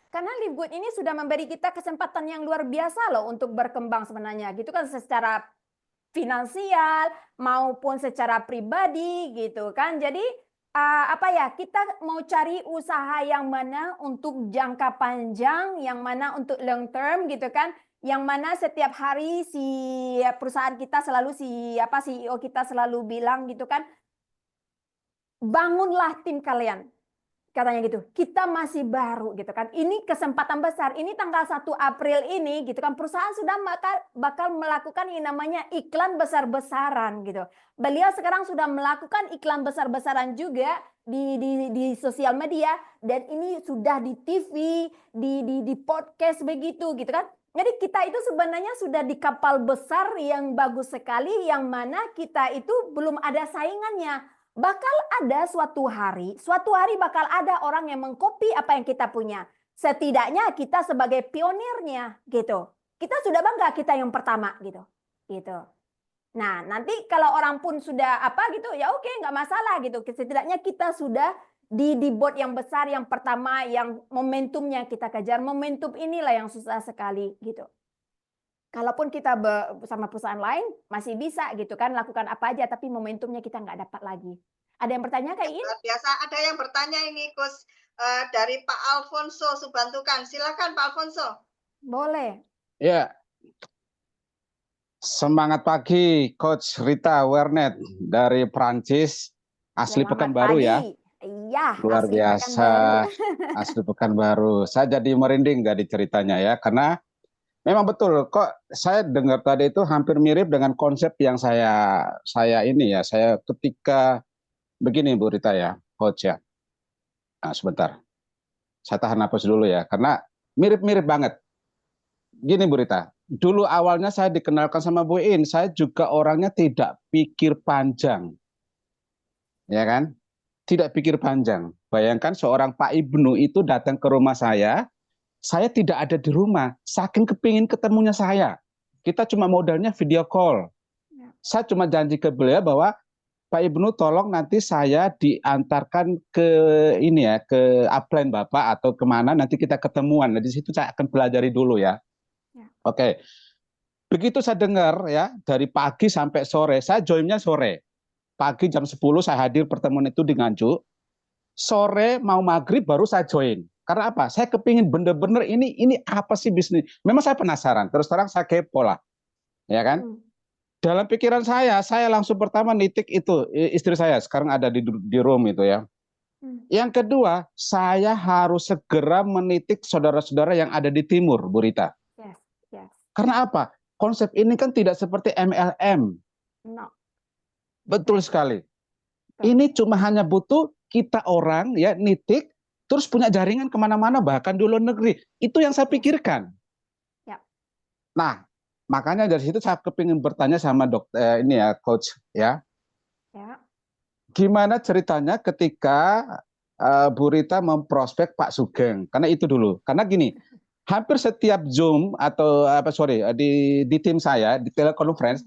Karena Live Good ini sudah memberi kita kesempatan yang luar biasa loh untuk berkembang sebenarnya gitu kan, secara finansial maupun secara pribadi gitu kan. Jadi apa ya, kita mau cari usaha yang mana untuk jangka panjang, yang mana untuk long term gitu kan, yang mana setiap hari si perusahaan kita selalu CEO kita selalu bilang gitu kan, bangunlah tim kalian. Katanya gitu, kita masih baru gitu kan. Ini kesempatan besar. Ini tanggal 1 April ini gitu kan, perusahaan sudah bakal melakukan yang namanya iklan besar-besaran gitu. Beliau sekarang sudah melakukan iklan besar-besaran juga di sosial media, dan ini sudah di TV, di podcast begitu gitu kan. Jadi kita itu sebenarnya sudah di kapal besar yang bagus sekali, yang mana kita itu belum ada saingannya. Bakal ada suatu hari bakal ada orang yang mengcopy apa yang kita punya. Setidaknya kita sebagai pionirnya gitu. Kita sudah bangga kita yang pertama gitu. Gitu. Nah, nanti kalau orang pun sudah apa gitu, ya oke, nggak masalah gitu. Setidaknya kita sudah di board yang besar, yang pertama, yang momentumnya kita kejar. Momentum inilah yang susah sekali gitu. Kalaupun kita bersama perusahaan lain masih bisa gitu kan, lakukan apa aja, tapi momentumnya kita nggak dapat lagi. Ada yang bertanya Kak Iin? Luar biasa, ada yang bertanya ini Coach dari Pak Alfonso Subantukan. Silakan Pak Alfonso. Boleh. Ya, semangat pagi Coach Rita Wernet dari Prancis, asli Selamat Pekanbaru ya. pagi. Iya, Luar asli biasa, Pekanbaru. asli Pekanbaru. Saya jadi merinding dari ceritanya ya, karena memang betul kok saya dengar tadi itu hampir mirip dengan konsep yang saya ketika begini Bu Rita ya, Coach ya. Nah, sebentar. Saya tahan napas dulu ya, karena mirip-mirip banget. Gini Bu Rita, dulu awalnya saya dikenalkan sama Bu In, saya juga orangnya tidak pikir panjang. Ya kan? Tidak pikir panjang. Bayangkan seorang Pak Ibnu itu datang ke rumah saya tidak ada di rumah, saking kepingin ketemunya saya. Kita cuma modalnya video call. Saya cuma janji ke beliau bahwa Pak Ibnu tolong nanti saya diantarkan ke ini ya, ke upline Bapak atau kemana, nanti kita ketemuan. Nah, di situ saya akan pelajari dulu ya. Oke. Begitu saya dengar ya, dari pagi sampai sore, saya joinnya sore. Pagi jam 10 saya hadir pertemuan itu di Nganjuk. Sore mau maghrib baru saya join. Karena apa? Saya kepingin bener-bener ini apa sih bisnis? Memang saya penasaran. Terus terang saya kepo lah, ya kan? Dalam pikiran saya langsung pertama nitik itu istri saya sekarang ada di room itu ya. Yang kedua, saya harus segera menitik saudara-saudara yang ada di timur, Bu Rita. Karena apa? Konsep ini kan tidak seperti MLM. No. Betul sekali. Ini cuma hanya butuh kita orang ya nitik, terus punya jaringan kemana-mana bahkan di luar negeri. Itu yang saya pikirkan. Ya. Nah, makanya dari situ saya kepingin bertanya sama dokter ini ya, Coach ya. Ya. Gimana ceritanya ketika Bu Rita memprospek Pak Sugeng? Karena itu dulu. Karena gini, hampir setiap Zoom atau di tim saya di teleconference,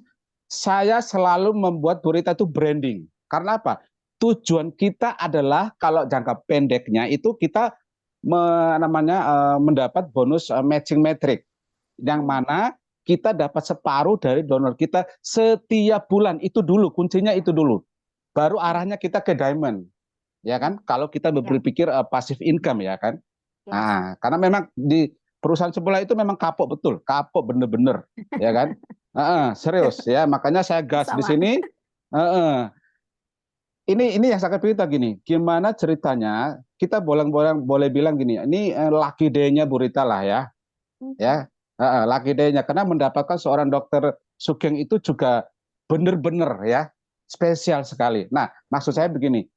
saya selalu membuat Bu Rita itu branding. Karena apa? Tujuan kita adalah kalau jangka pendeknya itu kita mendapat bonus matching metric, yang mana kita dapat separuh dari donor kita setiap bulan. Itu dulu kuncinya, itu dulu. Baru arahnya kita ke diamond, ya kan? Kalau kita berpikir passive income ya kan. Nah, karena memang di perusahaan sebelah itu memang kapok betul, kapok bener-bener, ya kan? Serius ya, makanya saya gas di sini. Ini yang saya cerita gini, gimana ceritanya kita boleh bilang gini, ini lucky day-nya Bu Rita lah ya, lucky day-nya karena mendapatkan seorang dokter Sugeng itu juga benar-benar ya spesial sekali. Nah, maksud saya begini,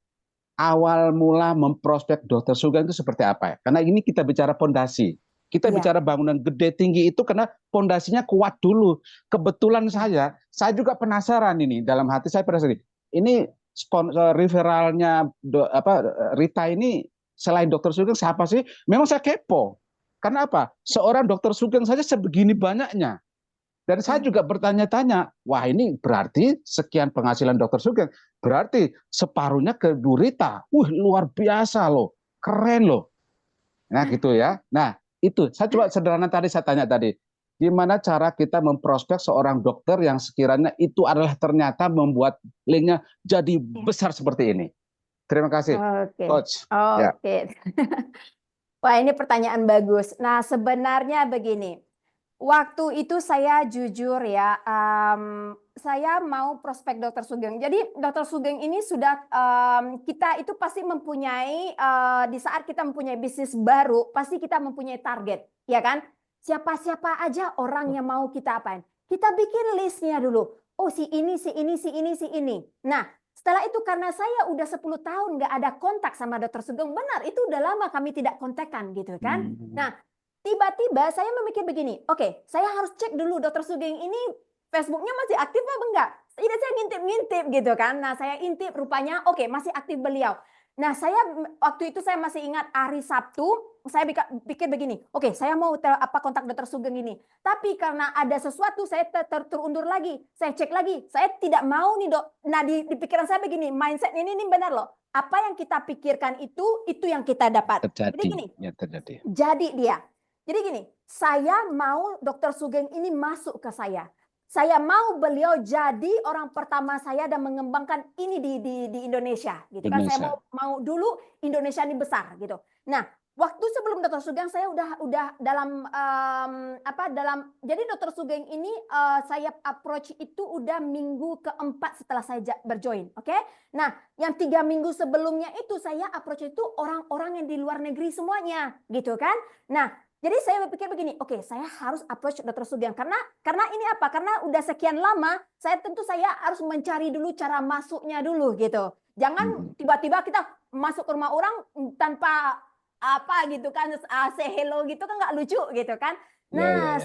awal mula memprospek dokter Sugeng itu seperti apa ya? Karena ini kita bicara fondasi, Kita Iya. bicara bangunan gede tinggi itu karena pondasinya kuat dulu. Kebetulan saya juga penasaran ini, dalam hati saya penasaran. Ini referralnya Rita ini selain Dokter Sugeng siapa sih? Memang saya kepo. Karena apa? Seorang Dokter Sugeng saja sebegini banyaknya. Dan saya juga bertanya-tanya, wah ini berarti sekian penghasilan Dokter Sugeng, berarti separuhnya ke Bu Rita. Luar biasa loh, keren loh. Nah gitu ya. Nah itu, saya coba sederhana tadi saya tanya tadi, gimana cara kita memprospek seorang dokter yang sekiranya itu adalah ternyata membuat linknya jadi besar seperti ini. Terima kasih, Oke. Coach. Oke. Wah, ini pertanyaan bagus. Nah, sebenarnya begini. Waktu itu saya jujur ya, saya mau prospek Dokter Sugeng. Jadi Dokter Sugeng ini sudah kita itu pasti mempunyai di saat kita mempunyai bisnis baru, pasti kita mempunyai target, ya kan? Siapa-siapa aja orang yang mau kita apain. Kita bikin listnya dulu. Oh, si ini, si ini, si ini, si ini. Nah, setelah itu karena saya udah 10 tahun nggak ada kontak sama Dokter Sugeng, benar itu udah lama kami tidak kontekan gitu kan. Nah, tiba-tiba saya memikir begini, oke, saya harus cek dulu Dokter Sugeng ini Facebooknya masih aktif apa enggak? Tidak, saya ngintip-ngintip gitu kan. Nah, saya intip rupanya oke, masih aktif beliau. Nah, saya waktu itu saya masih ingat hari Sabtu, saya pikir begini, oke, saya mau kontak Dokter Sugeng ini. Tapi karena ada sesuatu saya terundur lagi. Saya cek lagi, saya tidak mau nih, Dok. Nah, di pikiran saya begini, mindset ini benar loh. Apa yang kita pikirkan itu yang kita dapat. Terjadi. Jadi gini. Ya, terjadi. Jadi gini, saya mau Dokter Sugeng ini masuk ke saya. Saya mau beliau jadi orang pertama saya dan mengembangkan ini di Indonesia, gitu kan? Saya mau dulu Indonesia ini besar, gitu. Nah, waktu sebelum Dokter Sugeng saya udah dalam jadi Dokter Sugeng ini saya approach itu udah minggu keempat setelah saya berjoin, oke? Nah, yang 3 minggu sebelumnya itu saya approach itu orang-orang yang di luar negeri semuanya, gitu kan? Nah, jadi saya berpikir begini, oke, saya harus approach Dokter Sugeng karena ini apa? Karena udah sekian lama, saya harus mencari dulu cara masuknya dulu gitu. Jangan tiba-tiba kita masuk ke rumah orang tanpa apa gitu kan, say hello gitu kan nggak lucu gitu kan. Nah,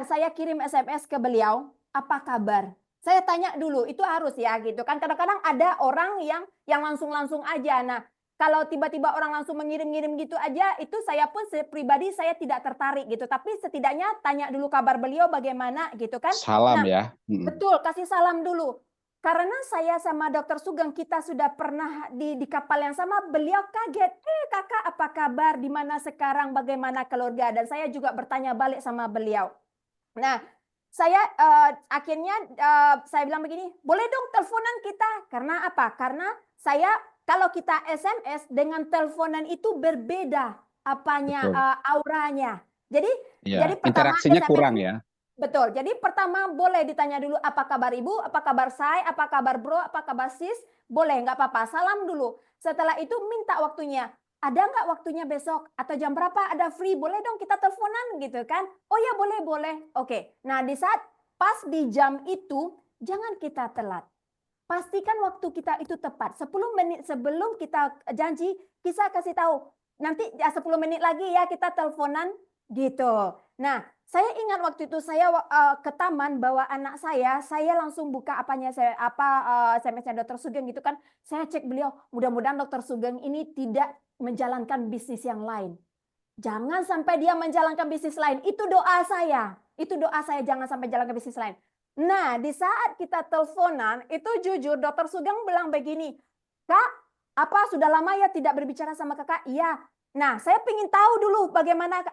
saya kirim SMS ke beliau, apa kabar? Saya tanya dulu, itu harus ya gitu kan. Kadang-kadang ada orang yang langsung-langsung aja. Nah, kalau tiba-tiba orang langsung mengirim-ngirim gitu aja, itu saya pun pribadi saya tidak tertarik gitu. Tapi setidaknya tanya dulu kabar beliau bagaimana gitu kan. Salam ya. Betul, kasih salam dulu. Karena saya sama Dokter Sugeng kita sudah pernah di kapal yang sama, beliau kaget. Kakak apa kabar, di mana sekarang, bagaimana keluarga. Dan saya juga bertanya balik sama beliau. Nah, saya akhirnya saya bilang begini, boleh dong teleponan kita. Karena apa? Karena saya kalau kita SMS dengan teleponan itu berbeda auranya. Jadi pertama interaksinya SMS kurang ya. Betul. Jadi pertama boleh ditanya dulu apa kabar ibu, apa kabar saya, apa kabar bro, apa kabar sis. Boleh, nggak apa-apa. Salam dulu. Setelah itu minta waktunya. Ada nggak waktunya besok? Atau jam berapa ada free? Boleh dong kita teleponan gitu kan. Oh ya boleh. Oke. Nah di saat pas di jam itu, jangan kita telat. Pastikan waktu kita itu tepat. 10 menit sebelum kita janji, kita kasih tahu. Nanti 10 menit lagi ya kita teleponan gitu. Nah, saya ingat waktu itu saya ke taman bawa anak saya langsung buka SMS-nya Dokter Sugeng gitu kan. Saya cek beliau, mudah-mudahan Dokter Sugeng ini tidak menjalankan bisnis yang lain. Jangan sampai dia menjalankan bisnis lain. Itu doa saya. Jangan sampai jalankan bisnis lain. Nah, di saat kita teleponan, itu jujur Dokter Sugeng bilang begini, Kak, apa sudah lama ya tidak berbicara sama kakak? Iya. Nah, saya ingin tahu dulu bagaimana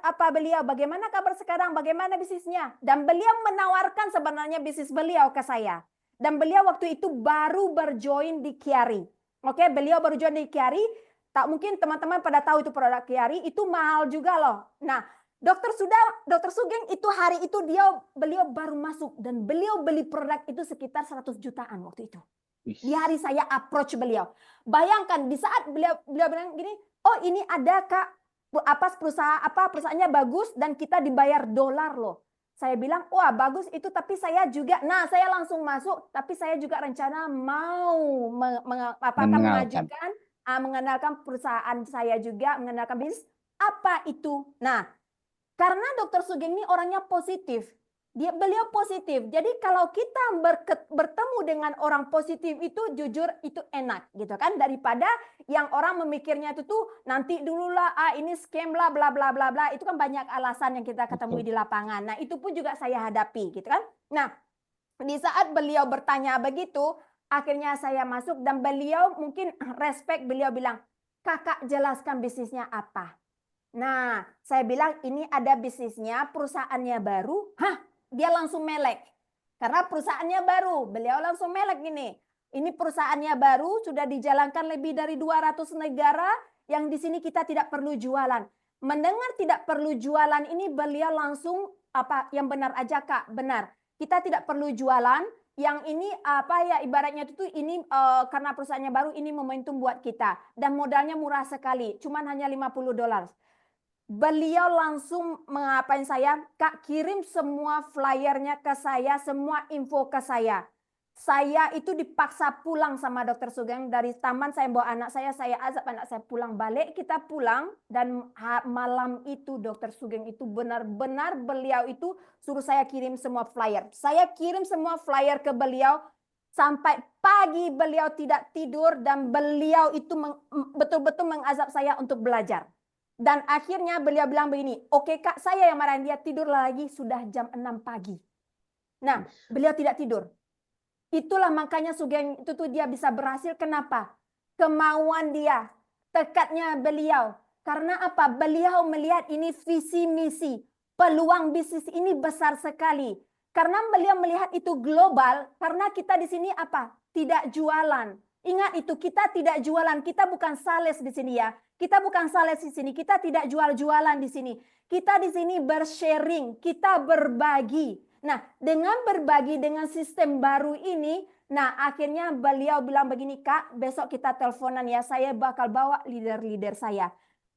kabar sekarang, bagaimana bisnisnya. Dan beliau menawarkan sebenarnya bisnis beliau ke saya. Dan beliau waktu itu baru berjoin di Chiari. Oke, beliau baru join di Chiari. Tak mungkin teman-teman pada tahu itu produk Chiari, itu mahal juga loh. Nah, Dokter Sugeng itu hari itu beliau baru masuk dan beliau beli produk itu sekitar 100 jutaan waktu itu. Di hari saya approach beliau. Bayangkan di saat beliau bilang gini, oh ini ada Kak, perusahaannya bagus dan kita dibayar dolar loh. Saya bilang, wah bagus itu, tapi saya juga, saya langsung masuk, tapi saya juga rencana mau mengenalkan perusahaan saya juga, mengenalkan bisnis. Apa itu? Nah, Karena Dokter Sugeng ini orangnya positif. Beliau positif. Jadi kalau kita bertemu dengan orang positif itu jujur itu enak gitu kan, daripada yang orang memikirnya itu tuh nanti dululah ini scam lah bla bla bla bla. Itu kan banyak alasan yang kita ketemui di lapangan. Nah, itu pun juga saya hadapi gitu kan. Nah, di saat beliau bertanya begitu, akhirnya saya masuk dan beliau mungkin respect, beliau bilang, "Kakak jelaskan bisnisnya apa?" Nah, saya bilang ini ada bisnisnya, perusahaannya baru. Hah, dia langsung melek. Karena perusahaannya baru, beliau langsung melek gini. Ini perusahaannya baru, sudah dijalankan lebih dari 200 negara, yang di sini kita tidak perlu jualan. Mendengar tidak perlu jualan ini beliau langsung, apa yang benar aja Kak, benar. Kita tidak perlu jualan, yang ini apa ya ibaratnya itu ini karena perusahaannya baru ini momentum buat kita. Dan modalnya murah sekali, cuman hanya $50. Beliau langsung mengapain saya, Kak kirim semua flyernya ke saya, semua info ke saya. Saya itu dipaksa pulang sama Dokter Sugeng dari taman, saya bawa anak saya azab anak saya pulang balik, kita pulang dan malam itu Dokter Sugeng itu benar-benar beliau itu suruh saya kirim semua flyer. Saya kirim semua flyer ke beliau sampai pagi beliau tidak tidur dan beliau itu betul-betul mengazab saya untuk belajar. Dan akhirnya beliau bilang begini, oke Kak, saya yang marahin dia, tidur lagi, sudah jam 6 pagi. Nah, beliau tidak tidur. Itulah makanya Sugeng itu tuh dia bisa berhasil. Kenapa? Kemauan dia, tekadnya beliau. Karena apa? Beliau melihat ini visi misi, peluang bisnis ini besar sekali. Karena beliau melihat itu global, karena kita di sini apa? Tidak jualan. Ingat itu, kita tidak jualan, kita bukan sales di sini ya. Kita bukan sales di sini, kita tidak jual-jualan di sini. Kita di sini bersharing, kita berbagi. Nah, dengan berbagi dengan sistem baru ini, nah akhirnya beliau bilang begini, Kak, besok kita teleponan ya, saya bakal bawa leader-leader saya.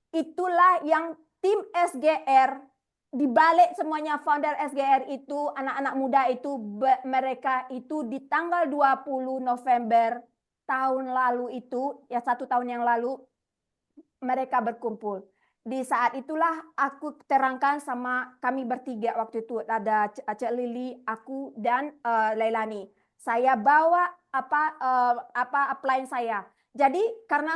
Itulah yang tim SGR, dibalik semuanya founder SGR itu, anak-anak muda itu, mereka itu di tanggal 20 November tahun lalu itu, ya 1 tahun yang lalu, mereka berkumpul. Di saat itulah aku terangkan sama kami bertiga waktu itu, ada Cek Lili, aku dan Leilani. Saya bawa upline saya. Jadi karena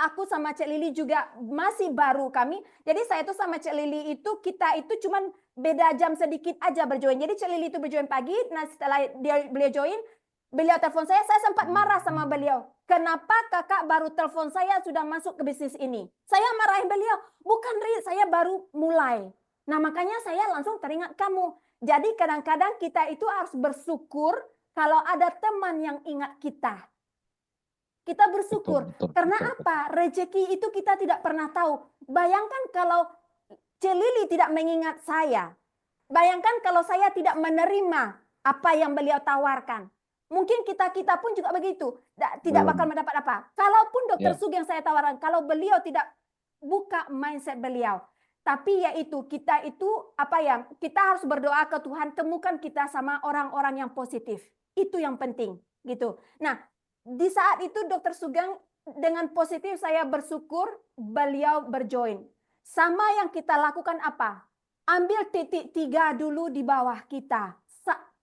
aku sama Cek Lili juga masih baru kami. Jadi saya itu sama Cek Lili itu kita itu cuman beda jam sedikit aja berjoin. Jadi Cek Lili itu berjoin pagi. Nah setelah beliau join, beliau telepon saya sempat marah sama beliau. Kenapa kakak baru telepon saya sudah masuk ke bisnis ini? Saya marahin beliau, bukan Ri, saya baru mulai. Nah makanya saya langsung teringat kamu. Jadi kadang-kadang kita itu harus bersyukur kalau ada teman yang ingat kita. Kita bersyukur. Karena apa? Rezeki itu kita tidak pernah tahu. Bayangkan kalau Celili tidak mengingat saya. Bayangkan kalau saya tidak menerima apa yang beliau tawarkan. Mungkin kita pun juga begitu, tidak bakal mendapat apa. Kalaupun Dokter Sugeng saya tawarkan, kalau beliau tidak buka mindset beliau, tapi yaitu kita itu kita harus berdoa ke Tuhan, temukan kita sama orang-orang yang positif. Itu yang penting, gitu. Nah, di saat itu Dokter Sugeng dengan positif saya bersyukur beliau berjoin. Sama yang kita lakukan apa? Ambil titik 3 dulu di bawah kita.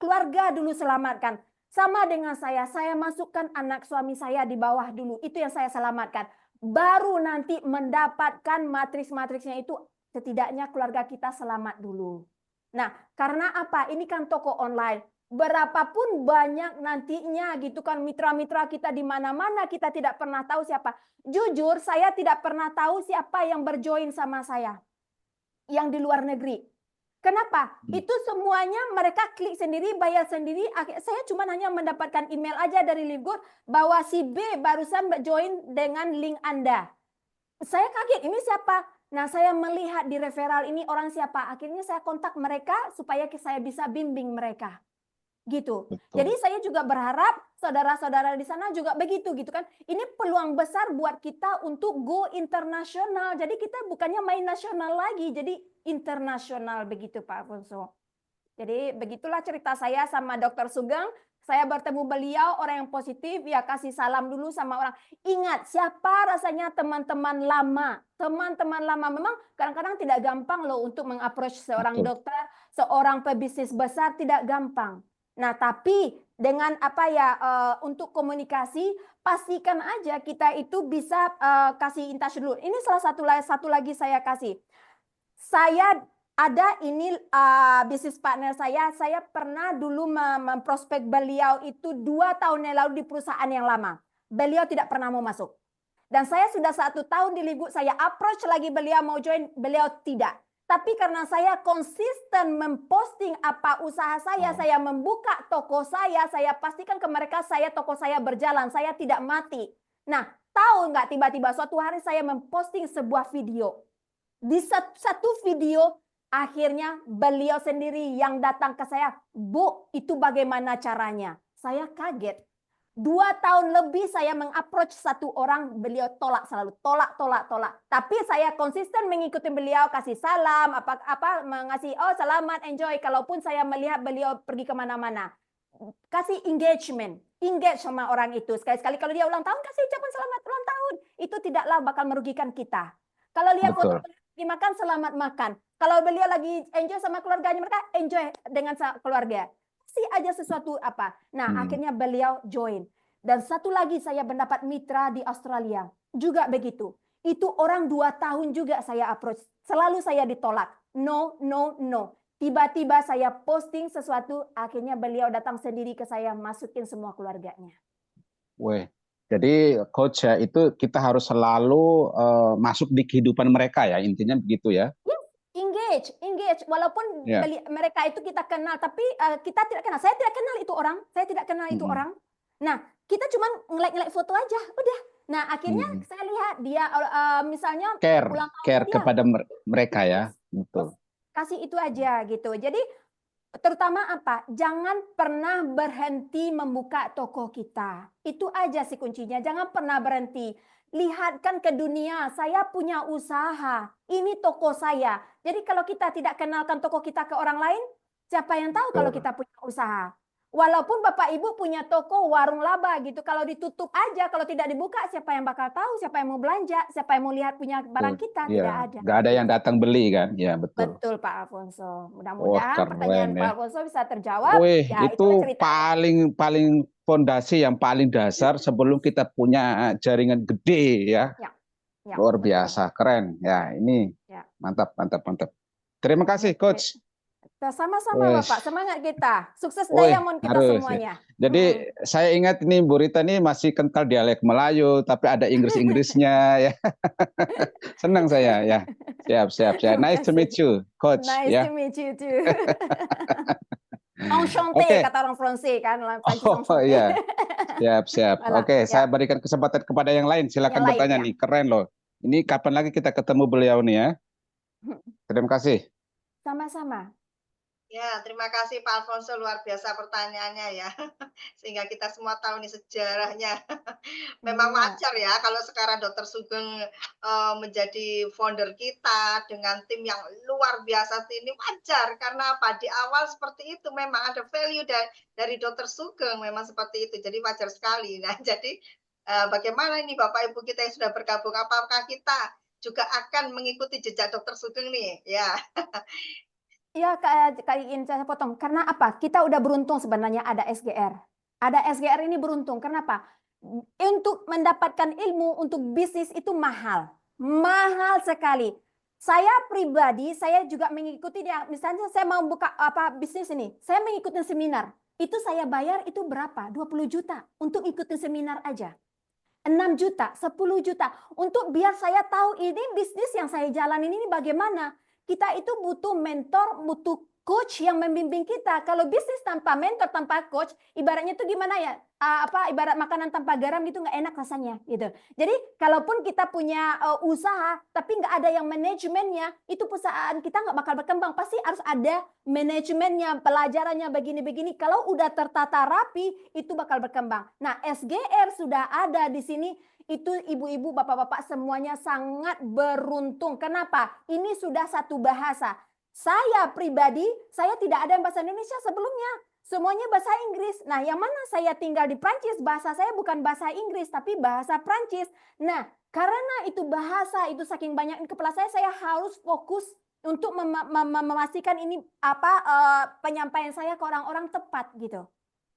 Keluarga dulu selamatkan. Sama dengan saya masukkan anak suami saya di bawah dulu. Itu yang saya selamatkan. Baru nanti mendapatkan matriks-matriksnya itu setidaknya keluarga kita selamat dulu. Nah, karena apa? Ini kan toko online. Berapapun banyak nantinya gitu kan mitra-mitra kita di mana-mana kita tidak pernah tahu siapa. Jujur saya tidak pernah tahu siapa yang berjoin sama saya. Yang di luar negeri. Kenapa? Itu semuanya mereka klik sendiri, bayar sendiri. Saya cuma hanya mendapatkan email aja dari LiveGood bahwa si B barusan join dengan link Anda. Saya kaget, ini siapa? Nah, saya melihat di referral ini orang siapa. Akhirnya saya kontak mereka supaya saya bisa bimbing mereka. Gitu. Betul. Jadi saya juga berharap saudara-saudara di sana juga begitu gitu kan. Ini peluang besar buat kita untuk go internasional. Jadi kita bukannya main nasional lagi, jadi internasional begitu Pak Alfonso. Jadi begitulah cerita saya sama Dokter Sugeng. saya bertemu beliau, orang yang positif, ya kasih salam dulu sama orang. Ingat, siapa rasanya teman-teman lama. Teman-teman lama memang kadang-kadang tidak gampang loh untuk meng-approach seorang Betul. dokter, seorang pebisnis besar, tidak gampang. Nah, tapi dengan apa ya, untuk komunikasi, pastikan aja kita itu bisa kasih in touch dulu. Ini salah satu lagi saya kasih. Saya ada ini bisnis partner saya pernah dulu memprospek beliau itu 2 tahun yang lalu di perusahaan yang lama. Beliau tidak pernah mau masuk. Dan saya sudah 1 tahun di Ligu, saya approach lagi beliau mau join, beliau tidak. Tapi karena saya konsisten memposting apa usaha saya membuka toko saya pastikan ke mereka toko saya berjalan, saya tidak mati. Nah, tahu nggak tiba-tiba suatu hari saya memposting sebuah video. Di satu video, akhirnya beliau sendiri yang datang ke saya, Bu, itu bagaimana caranya? Saya kaget. 2 tahun lebih saya meng-approach satu orang, beliau tolak selalu, tolak. Tapi saya konsisten mengikuti beliau, kasih salam, mengasih, oh selamat, enjoy. Kalaupun saya melihat beliau pergi kemana-mana, kasih engage sama orang itu. Sekali-sekali kalau dia ulang tahun, kasih ucapan selamat ulang tahun. Itu tidaklah bakal merugikan kita. Kalau lihat foto lagi makan, selamat makan. Kalau beliau lagi enjoy sama keluarganya, mereka enjoy dengan keluarga. Kasih aja sesuatu apa. Nah, akhirnya beliau join. Dan satu lagi saya mendapat mitra di Australia. Juga begitu. Itu orang 2 tahun juga saya approach. Selalu saya ditolak. No. Tiba-tiba saya posting sesuatu, akhirnya beliau datang sendiri ke saya, masukin semua keluarganya. Weh. Jadi coach ya, itu kita harus selalu masuk di kehidupan mereka ya, intinya begitu ya. Engage. Walaupun mereka itu kita kenal, tapi kita tidak kenal. Saya tidak kenal itu orang. Nah, kita cuma nge-like foto aja, udah. Nah, akhirnya saya lihat dia misalnya care kepada mereka ya, betul. Kasih itu aja gitu. Jadi terutama apa? Jangan pernah berhenti membuka toko kita. Itu aja sih kuncinya. Jangan pernah berhenti. Lihatkan ke dunia, saya punya usaha. Ini toko saya. Jadi kalau kita tidak kenalkan toko kita ke orang lain, siapa yang tahu kalau kita punya usaha? Walaupun Bapak Ibu punya toko warung laba gitu, kalau ditutup aja, kalau tidak dibuka, siapa yang bakal tahu, siapa yang mau belanja, siapa yang mau lihat punya barang kita, tidak ada. Nggak ada yang datang beli kan, ya betul. Betul Pak Alfonso. Mudah-mudahan pertanyaan Pak Alfonso bisa terjawab. Wih, ya, itu paling fondasi yang paling dasar sebelum kita punya jaringan gede ya. Luar biasa, keren. Ya, ini mantap. Terima kasih Coach. Sama-sama Bapak, semangat kita. Sukses Diamond kita semuanya. Jadi saya ingat ini Bu Rita ini masih kental dialek Melayu, tapi ada Inggris-Inggrisnya ya. Senang saya ya. Siap. Nice to meet you, Coach. Nice to meet you too. Enchanté kata orang Fransai kan. Oh iya. Siap. Oke, saya berikan kesempatan kepada yang lain. Silakan bertanya nih. Keren loh. Ini kapan lagi kita ketemu beliau nih ya? Terima kasih. Sama-sama. Ya, terima kasih Pak Alfonso, luar biasa pertanyaannya ya. Sehingga kita semua tahu nih sejarahnya. Memang wajar ya kalau sekarang Dr. Sugeng menjadi founder kita dengan tim yang luar biasa ini, wajar karena apa? Di awal seperti itu memang ada value dari Dr. Sugeng memang seperti itu. Jadi wajar sekali. Nah, jadi bagaimana ini Bapak Ibu kita yang sudah bergabung, apakah kita juga akan mengikuti jejak Dr. Sugeng nih? Ya. Iya, kali ini saya potong. Karena apa? Kita udah beruntung sebenarnya ada SGR. Ada SGR ini beruntung. Kenapa? Untuk mendapatkan ilmu untuk bisnis itu mahal. Mahal sekali. Saya pribadi, saya juga mengikuti dia. Misalnya saya mau buka bisnis ini. Saya mengikuti seminar. Itu saya bayar itu berapa? 20 juta untuk ikutin seminar aja. 6 juta, 10 juta. Untuk biar saya tahu ini bisnis yang saya jalanin ini bagaimana. Kita itu butuh mentor, butuh coach yang membimbing kita. Kalau bisnis tanpa mentor, tanpa coach, ibaratnya itu gimana ya? Ibarat makanan tanpa garam gitu nggak enak rasanya gitu. Jadi kalaupun kita punya usaha tapi nggak ada yang manajemennya, itu perusahaan kita nggak bakal berkembang. Pasti harus ada manajemennya, pelajarannya begini-begini. Kalau udah tertata rapi, itu bakal berkembang. Nah, SGR sudah ada di sini. Itu ibu-ibu, bapak-bapak semuanya sangat beruntung. Kenapa? Ini sudah satu bahasa. Saya pribadi, saya tidak ada yang bahasa Indonesia sebelumnya. semuanya bahasa Inggris. Nah, yang mana saya tinggal di Prancis, bahasa saya bukan bahasa Inggris, tapi bahasa Prancis. Nah, karena itu bahasa, itu saking banyak di kepala saya harus fokus untuk memastikan ini penyampaian saya ke orang-orang tepat gitu.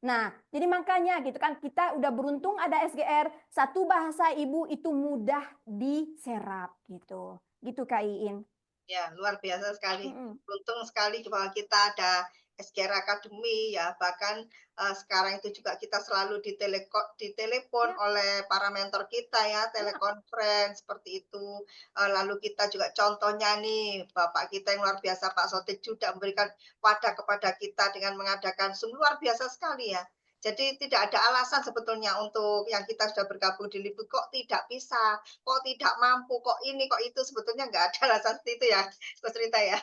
Nah, jadi makanya gitu kan kita udah beruntung ada SGR, satu bahasa ibu itu mudah diserap gitu. Gitu Kak Iin. Ya, luar biasa sekali. Mm-mm. Beruntung sekali bahwa kita ada SGR Academy ya, bahkan sekarang itu juga kita selalu ditelepon Ya. oleh para mentor kita ya, telekonferensi seperti itu. Lalu kita juga contohnya nih, Bapak kita yang luar biasa Pak Sotik juga memberikan wadah kepada kita dengan mengadakan Zoom luar biasa sekali ya. Jadi tidak ada alasan sebetulnya untuk yang kita sudah bergabung di Libu kok tidak bisa, kok tidak mampu, kok ini, kok itu, sebetulnya nggak ada alasan seperti itu ya, Coach Rita ya.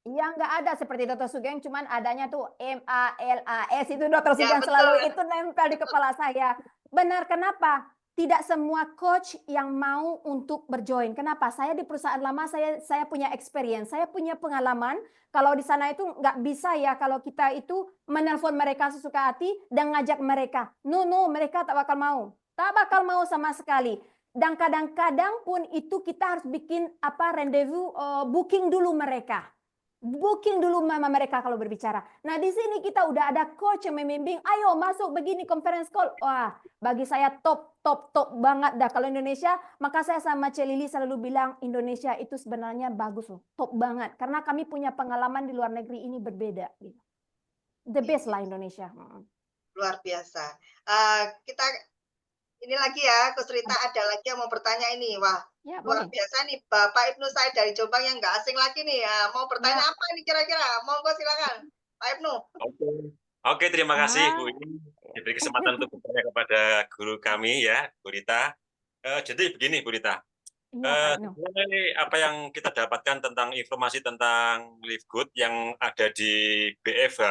Iya, nggak ada seperti Dr. Sugeng, cuman adanya tuh MALAS itu Dr. Ya Sugeng betul, selalu itu nempel di kepala saya. Benar, kenapa? Tidak semua coach yang mau untuk berjoin. Kenapa? Saya di perusahaan lama, saya punya experience, saya punya pengalaman. Kalau di sana itu nggak bisa ya kalau kita itu menelpon mereka sesuka hati dan ngajak mereka. No, mereka tak bakal mau. Tak bakal mau sama sekali. Dan kadang-kadang pun itu kita harus bikin rendezvous, booking dulu mereka. Booking dulu mama mereka kalau berbicara. Nah, di sini kita udah ada coach yang membimbing, ayo masuk begini conference call. Wah, bagi saya top banget dah kalau Indonesia. Maka saya sama Celili selalu bilang Indonesia itu sebenarnya bagus loh, top banget. Karena kami punya pengalaman di luar negeri ini berbeda. The best lah Indonesia. luar biasa. Kita ini lagi ya, Coach Rita ada lagi yang mau bertanya ini. Wah, Ya, luar boleh. biasa nih, Bapak Ibnu saya dari Jombang yang nggak asing lagi nih. Ya, mau bertanya Ya. apa nih kira-kira? Monggo silakan, Pak Ibnu. Oke, terima kasih Bu Ah. Iin diberi kesempatan untuk bertanya kepada guru kami ya, Bu Rita. Jadi begini Bu Rita, Iya, Pak Ibnu. sebenarnya ini apa yang kita dapatkan tentang informasi tentang Live Good yang ada di BFH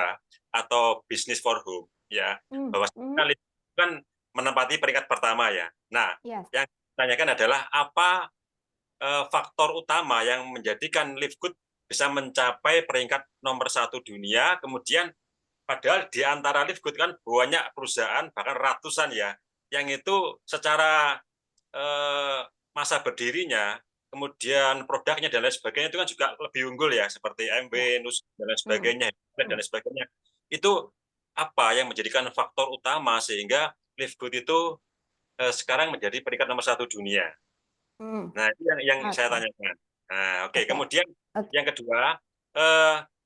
atau Business for Home ya, bahwa Live Good kan menempati peringkat pertama ya. Nah, Yes. yang ditanyakan adalah apa faktor utama yang menjadikan Live Good bisa mencapai peringkat nomor 1 dunia, kemudian padahal di antara Live Good kan banyak perusahaan, bahkan ratusan ya, yang itu secara masa berdirinya, kemudian produknya dan lain sebagainya itu kan juga lebih unggul ya, seperti MB, Nus dan lain sebagainya, dan lain sebagainya. Itu apa yang menjadikan faktor utama sehingga Live Good itu sekarang menjadi peringkat nomor 1 dunia? Nah, itu yang saya tanyakan. Nah, oke. Kemudian yang kedua,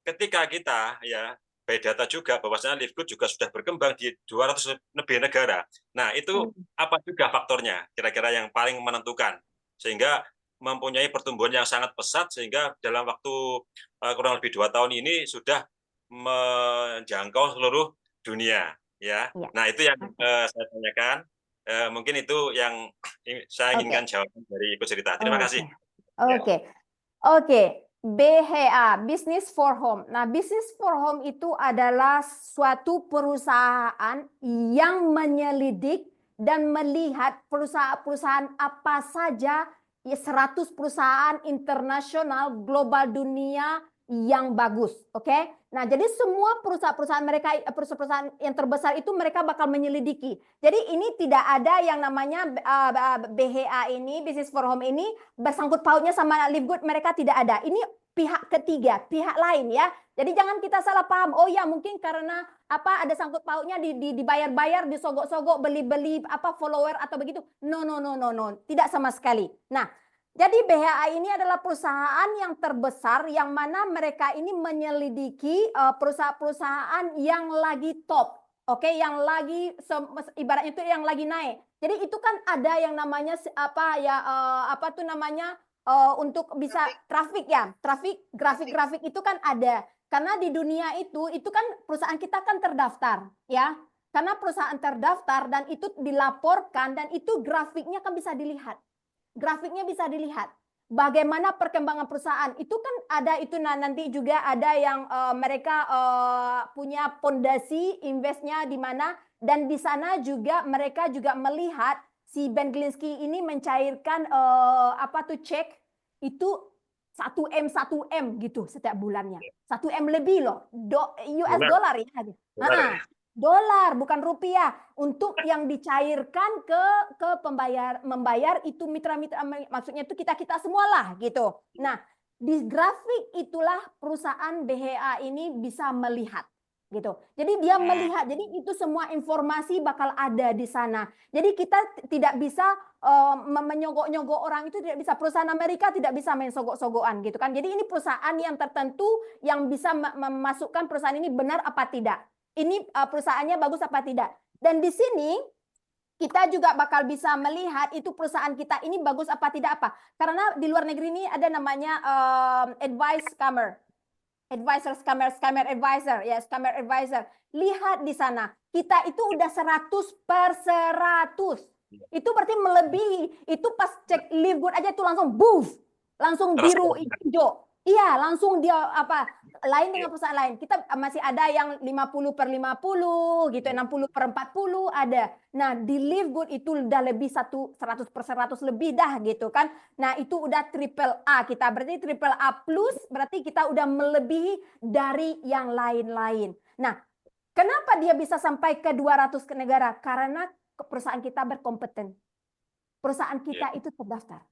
ketika kita ya by data juga bahwasanya Live Good juga sudah berkembang di 200 lebih negara. Nah, itu apa juga faktornya kira-kira yang paling menentukan sehingga mempunyai pertumbuhan yang sangat pesat sehingga dalam waktu kurang lebih 2 tahun ini sudah menjangkau seluruh dunia ya. Nah, itu yang saya tanyakan. Mungkin itu yang saya inginkan jawaban dari Ibu Cerita. Terima kasih. Oke. BHA, Business for Home. Nah, Business for Home itu adalah suatu perusahaan yang menyelidik dan melihat perusahaan-perusahaan apa saja, 100 perusahaan internasional global dunia yang bagus, oke? Nah, jadi semua perusahaan-perusahaan mereka, perusahaan yang terbesar itu mereka bakal menyelidiki. Jadi ini tidak ada yang namanya BHA ini, Business for Home ini bersangkut pautnya sama Live Good, mereka tidak ada. Ini pihak ketiga, pihak lain ya. Jadi jangan kita salah paham. Oh ya, mungkin karena ada sangkut pautnya dibayar-bayar, disogok-sogok, beli-beli follower atau begitu. No, tidak sama sekali. Nah, jadi BHA ini adalah perusahaan yang terbesar yang mana mereka ini menyelidiki perusahaan-perusahaan yang lagi top, oke, yang lagi ibaratnya itu yang lagi naik. Jadi itu kan ada yang namanya untuk bisa traffic ya, grafik itu kan ada. Karena di dunia itu kan perusahaan kita kan terdaftar ya. Karena perusahaan terdaftar dan itu dilaporkan dan itu grafiknya kan bisa dilihat. Grafiknya bisa dilihat bagaimana perkembangan perusahaan itu kan ada itu. Nanti juga ada yang mereka punya pondasi investnya di mana, dan di sana juga mereka juga melihat si Ben Glinsky ini mencairkan cek itu 1 M gitu setiap bulannya. 1 M lebih loh, US Dolar. dollar ya. Dolar. Dolar bukan rupiah, untuk yang dicairkan ke membayar itu mitra-mitra, maksudnya itu kita semua lah gitu. Nah, di grafik itulah perusahaan BHA ini bisa melihat gitu. Jadi dia melihat, jadi itu semua informasi bakal ada di sana. Jadi kita tidak bisa menyogok-nyogok orang, itu tidak bisa. Perusahaan Amerika tidak bisa main sogok-sogokan gitu kan. Jadi ini perusahaan yang tertentu yang bisa memasukkan perusahaan ini benar apa tidak. Ini perusahaannya bagus apa tidak. Dan di sini kita juga bakal bisa melihat itu perusahaan kita ini bagus apa tidak apa. Karena di luar negeri ini ada namanya scammer advisor, ya scammer advisor. Lihat di sana, kita itu udah 100/100. Itu berarti melebihi. Itu pas cek live good aja itu langsung boof, langsung biru hijau. Iya, langsung dia lain dengan perusahaan lain. Kita masih ada yang 50/50 gitu, 60/40 ada. Nah, di Live Good itu udah lebih 100/100 lebih dah gitu kan. Nah, itu udah triple A kita. Berarti triple A plus berarti kita udah melebihi dari yang lain-lain. Nah, kenapa dia bisa sampai ke 200 ke negara? Karena perusahaan kita berkompeten. Perusahaan kita itu terdaftar.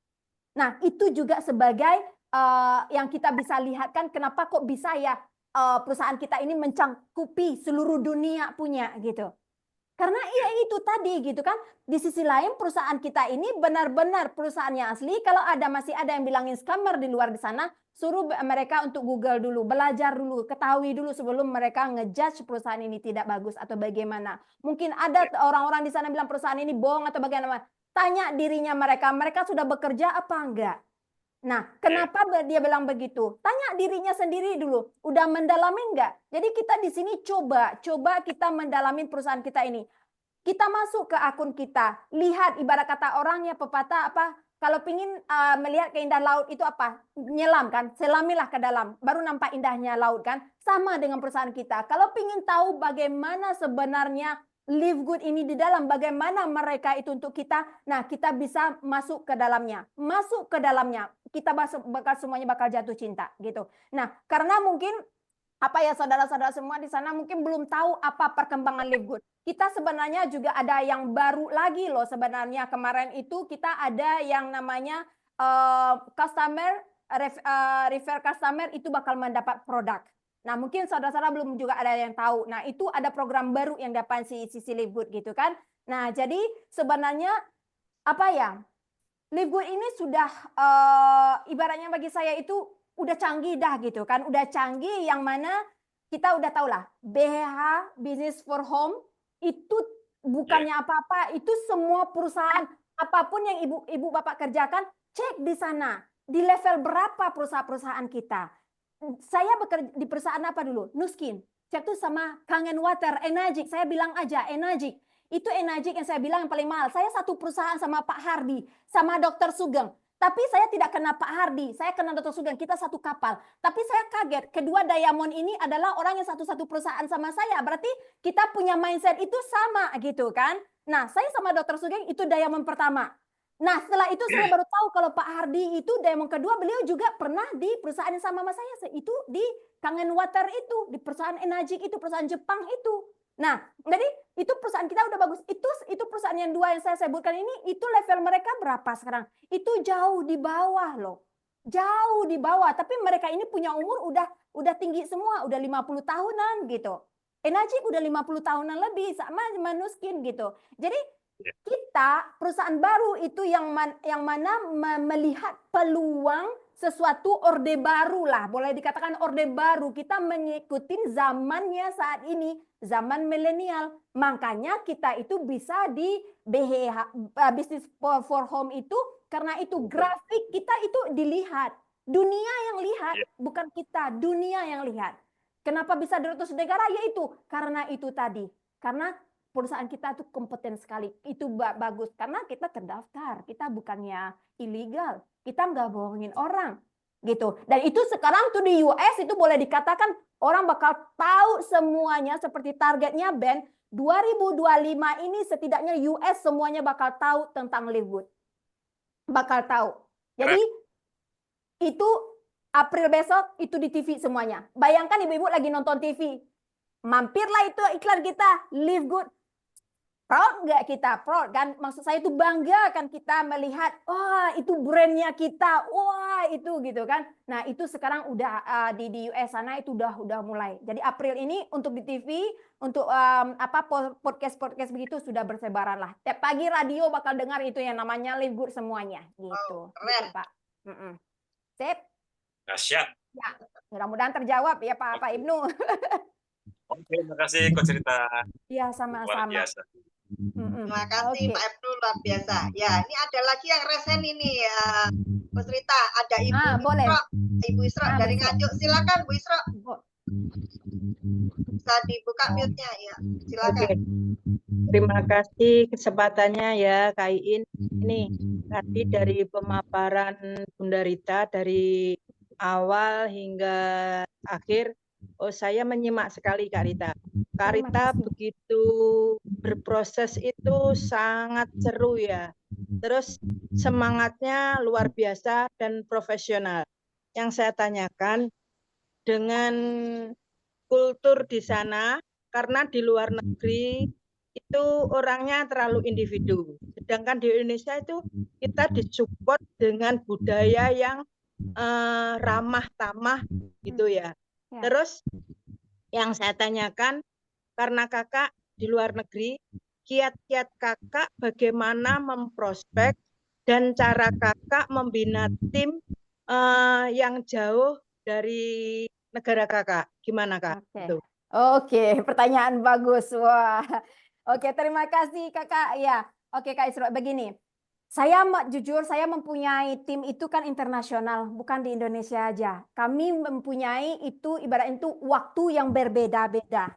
Nah, itu juga sebagai yang kita bisa lihat kan kenapa kok bisa ya perusahaan kita ini mencangkupi seluruh dunia punya gitu. Karena ya itu tadi gitu kan. Di sisi lain perusahaan kita ini benar-benar perusahaan yang asli. Kalau masih ada yang bilangin scammer di luar di sana, suruh mereka untuk Google dulu, belajar dulu, ketahui dulu sebelum mereka ngejudge perusahaan ini tidak bagus atau bagaimana. Mungkin ada orang-orang di sana bilang perusahaan ini bohong atau bagaimana. Tanya dirinya mereka sudah bekerja apa enggak? Nah, kenapa dia bilang begitu? Tanya dirinya sendiri dulu. Udah mendalami enggak? Jadi kita di sini coba kita mendalami perusahaan kita ini. Kita masuk ke akun kita, lihat ibarat kata orangnya pepatah apa? Kalau pingin melihat keindahan laut itu apa? Nyelam kan? Selamilah ke dalam, baru nampak indahnya laut kan? Sama dengan perusahaan kita. Kalau pingin tahu bagaimana sebenarnya Live Good ini di dalam, bagaimana mereka itu untuk kita, nah kita bisa masuk ke dalamnya. Masuk ke dalamnya, kita semuanya bakal jatuh cinta gitu. Nah, karena mungkin saudara-saudara semua di sana mungkin belum tahu apa perkembangan Live Good. Kita sebenarnya juga ada yang baru lagi loh sebenarnya. Kemarin itu kita ada yang namanya refer customer itu bakal mendapat produk. Nah, mungkin saudara-saudara belum juga ada yang tahu. Nah, itu ada program baru yang dapat sisi Live Good gitu kan. Nah, jadi sebenarnya Live Good ini sudah ibaratnya bagi saya itu udah canggih dah gitu kan. Udah canggih yang mana kita udah tahu lah BHH Business for Home itu bukannya apa-apa, itu semua perusahaan apapun yang ibu bapak kerjakan, cek di sana. Di level berapa perusahaan kita? Saya bekerja di perusahaan apa dulu? Nuskin. Cek tuh sama Kangen Water, Enagic. Saya bilang aja Enagic. Itu Enagic yang saya bilang yang paling mahal. Saya satu perusahaan sama Pak Hardi, sama Dr. Sugeng. Tapi saya tidak kenal Pak Hardi, saya kenal Dr. Sugeng, kita satu kapal. Tapi saya kaget, kedua Diamond ini adalah orang yang satu-satu perusahaan sama saya. Berarti kita punya mindset itu sama gitu kan. Nah, saya sama Dr. Sugeng itu Diamond pertama. Nah, setelah itu saya baru tahu kalau Pak Hardi itu Diamond kedua, beliau juga pernah di perusahaan yang sama saya. Itu di Kangen Water itu, di perusahaan Enagic itu, perusahaan Jepang itu. Nah, jadi itu perusahaan kita udah bagus. Itu perusahaan yang dua yang saya sebutkan ini, itu level mereka berapa sekarang? Itu jauh di bawah loh. Jauh di bawah, tapi mereka ini punya umur udah tinggi semua, udah 50 tahunan gitu. Enagic udah 50 tahunan lebih sama Nuskin gitu. Jadi kita perusahaan baru itu yang mana melihat peluang sesuatu orde baru lah, boleh dikatakan orde baru. Kita mengikuti zamannya saat ini, zaman milenial. Makanya kita itu bisa di BHH Business for Home itu karena itu grafik kita itu dilihat, dunia yang lihat, bukan kita, dunia yang lihat. Kenapa bisa 200 negara? Yaitu karena itu tadi, karena perusahaan kita itu kompeten sekali, itu bagus karena kita terdaftar, kita bukannya ilegal, kita nggak bohongin orang gitu. Dan itu sekarang tuh di US itu boleh dikatakan orang bakal tahu semuanya, seperti targetnya Ben 2025 ini setidaknya US semuanya bakal tahu tentang Live Good, bakal tahu. Jadi itu April besok itu di TV semuanya. Bayangkan ibu-ibu lagi nonton TV. Mampirlah itu iklan kita, Live Good. Proud nggak kita? Proud kan? Maksud saya itu bangga kan kita melihat, wah itu brandnya kita, wah itu gitu kan. Nah itu sekarang udah di US sana itu udah mulai. Jadi April ini untuk di TV, untuk podcast begitu sudah bersebaran lah. Tiap pagi radio bakal dengar itu yang namanya Live Good semuanya gitu. Keren. Gitu, Pak. Sip. Dahsyat. Ya, mudah-mudahan terjawab ya Pak Ibnu. Oke, terima kasih Coach Rita. Iya, Luar sama-sama. biasa. Terima kasih Oke. Pak Ibnu, luar biasa. Ya, ini ada lagi yang resen ini ya, Coach Rita. Ada Boleh. Ibu Isra dari Bu Isra. Nganjuk. Silakan Bu Isra, Bo- bisa dibuka mute-nya ya. Silakan. Oke, terima kasih kesempatannya ya Kak Iin. Ini tadi dari pemaparan Bunda Rita dari awal hingga akhir, saya menyimak sekali Kak Rita. Kak Terima Rita kasih. begitu berproses itu sangat seru ya. Terus semangatnya luar biasa dan profesional. Yang saya tanyakan dengan kultur di sana, karena di luar negeri itu orangnya terlalu individu. Sedangkan di Indonesia itu kita disupport dengan budaya yang ramah tamah gitu ya. Ya. Terus yang saya tanyakan, karena kakak di luar negeri, kiat-kiat kakak bagaimana memprospek dan cara kakak membina tim yang jauh dari negara kakak, gimana kak? Oke. Itu. Oke, pertanyaan bagus. Wah. Oke, terima kasih Kakak. Ya. Oke, Kak Isra, begini. Jujur saya mempunyai tim itu kan internasional, bukan di Indonesia aja. Kami mempunyai itu ibarat itu waktu yang berbeda-beda.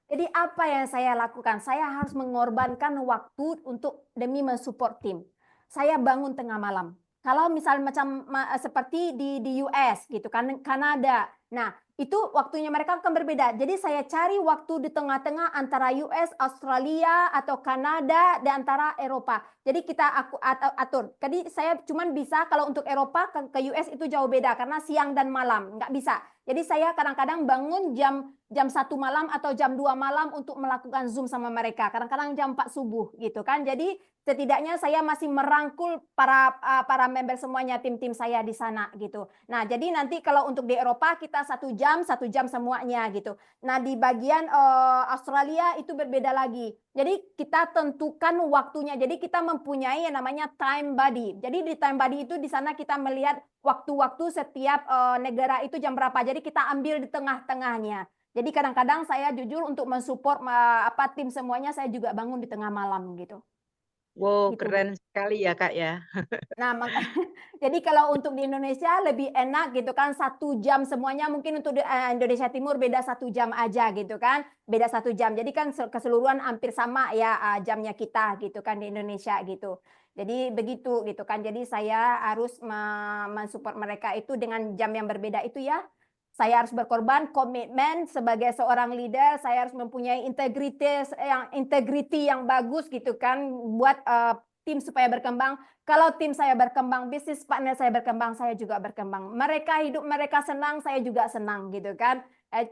Jadi apa yang saya lakukan? Saya harus mengorbankan waktu untuk demi mensupport tim. Saya bangun tengah malam. Kalau misalnya seperti di US gitu kan, Kanada. Nah, itu waktunya mereka akan berbeda. Jadi saya cari waktu di tengah-tengah antara US, Australia atau Kanada dan antara Eropa. Jadi kita atur. Jadi saya cuman bisa kalau untuk Eropa ke US itu jauh beda karena siang dan malam, nggak bisa. Jadi saya kadang-kadang bangun jam 1 malam atau jam 2 malam untuk melakukan Zoom sama mereka. Kadang-kadang jam 4 subuh gitu kan. Jadi setidaknya saya masih merangkul para member semuanya, tim-tim saya di sana gitu. Nah, jadi nanti kalau untuk di Eropa kita 1 jam semuanya gitu. Nah, di bagian Australia itu berbeda lagi. Jadi kita tentukan waktunya. Jadi kita mempunyai yang namanya time body. Jadi di time body itu di sana kita melihat waktu-waktu setiap negara itu jam berapa. Jadi kita ambil di tengah-tengahnya. Jadi kadang-kadang saya jujur untuk mensupport tim semuanya saya juga bangun di tengah malam gitu. Wow, Gitu, Bu. keren sekali ya Kak ya. Nah, jadi kalau untuk di Indonesia lebih enak gitu kan 1 jam semuanya, mungkin untuk Indonesia Timur beda 1 jam aja gitu kan, beda 1 jam. Jadi kan keseluruhan hampir sama ya jamnya kita gitu kan di Indonesia gitu. Jadi begitu gitu kan. Jadi saya harus mensupport mereka itu dengan jam yang berbeda itu ya. Saya harus berkorban, komitmen sebagai seorang leader, saya harus mempunyai integriti yang bagus gitu kan buat tim supaya berkembang. Kalau tim saya berkembang, bisnis partner saya berkembang, saya juga berkembang. Hidup mereka senang, saya juga senang gitu kan.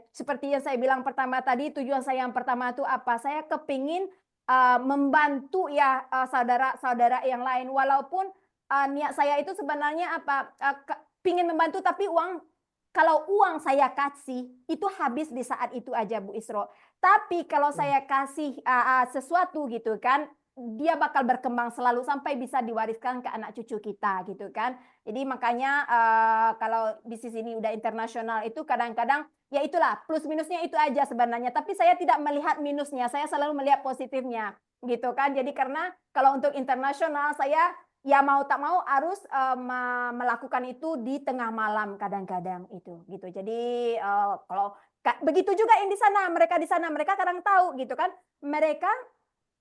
Seperti yang saya bilang pertama tadi, tujuan saya yang pertama itu apa? Saya kepingin membantu ya saudara-saudara yang lain. Walaupun niat saya itu sebenarnya apa? Pingin membantu tapi kalau uang saya kasih itu habis di saat itu aja Bu Isro. Tapi kalau saya kasih sesuatu gitu kan, dia bakal berkembang selalu sampai bisa diwariskan ke anak cucu kita gitu kan. Jadi makanya kalau bisnis ini udah internasional itu kadang-kadang ya itulah plus minusnya itu aja sebenarnya. Tapi saya tidak melihat minusnya, saya selalu melihat positifnya gitu kan. Jadi karena kalau untuk internasional saya ya mau tak mau harus melakukan itu di tengah malam kadang-kadang itu gitu. Jadi kalau begitu juga yang di sana mereka kadang tahu gitu kan. Mereka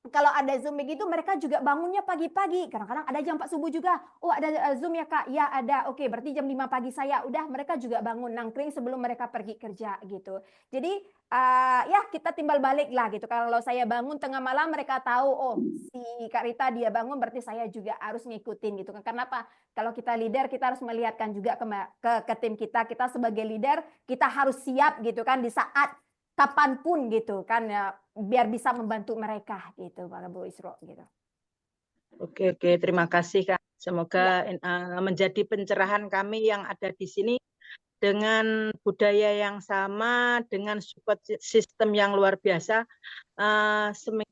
kalau ada Zoom begitu mereka juga bangunnya pagi-pagi. Kadang-kadang ada jam 4 subuh juga. Oh, ada Zoom ya Kak? Ya ada. Oke, berarti jam 5 pagi saya. Udah, mereka juga bangun nangkring sebelum mereka pergi kerja gitu. Jadi ya kita timbal balik lah gitu. Kalau saya bangun tengah malam mereka tahu, oh si Kak Rita dia bangun berarti saya juga harus ngikutin gitu kan. Karena apa? Kalau kita leader kita harus melihatkan juga ke tim kita. Kita sebagai leader kita harus siap gitu kan di saat kapanpun gitu kan ya, biar bisa membantu mereka gitu Pak Bu Isro gitu. Oke, terima kasih Kak. Semoga menjadi pencerahan kami yang ada di sini dengan budaya yang sama, dengan support system yang luar biasa.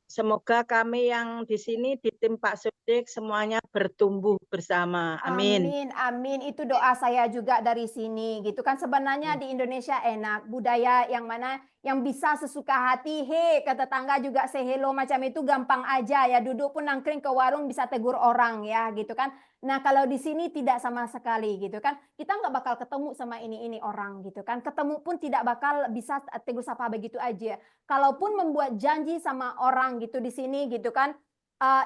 Semoga kami yang di sini di tim Pak Sodik semuanya bertumbuh bersama. Amin. Amin, amin. Itu doa saya juga dari sini gitu kan. Sebenarnya di Indonesia enak budaya yang mana yang bisa sesuka hati, ke tetangga juga say hello macam itu gampang aja ya. Duduk pun nangkring ke warung bisa tegur orang ya gitu kan. Nah kalau di sini tidak sama sekali gitu kan. Kita nggak bakal ketemu sama ini orang gitu kan. Ketemu pun tidak bakal bisa tegur sapa begitu aja. Kalaupun membuat janji sama orang gitu di sini gitu kan.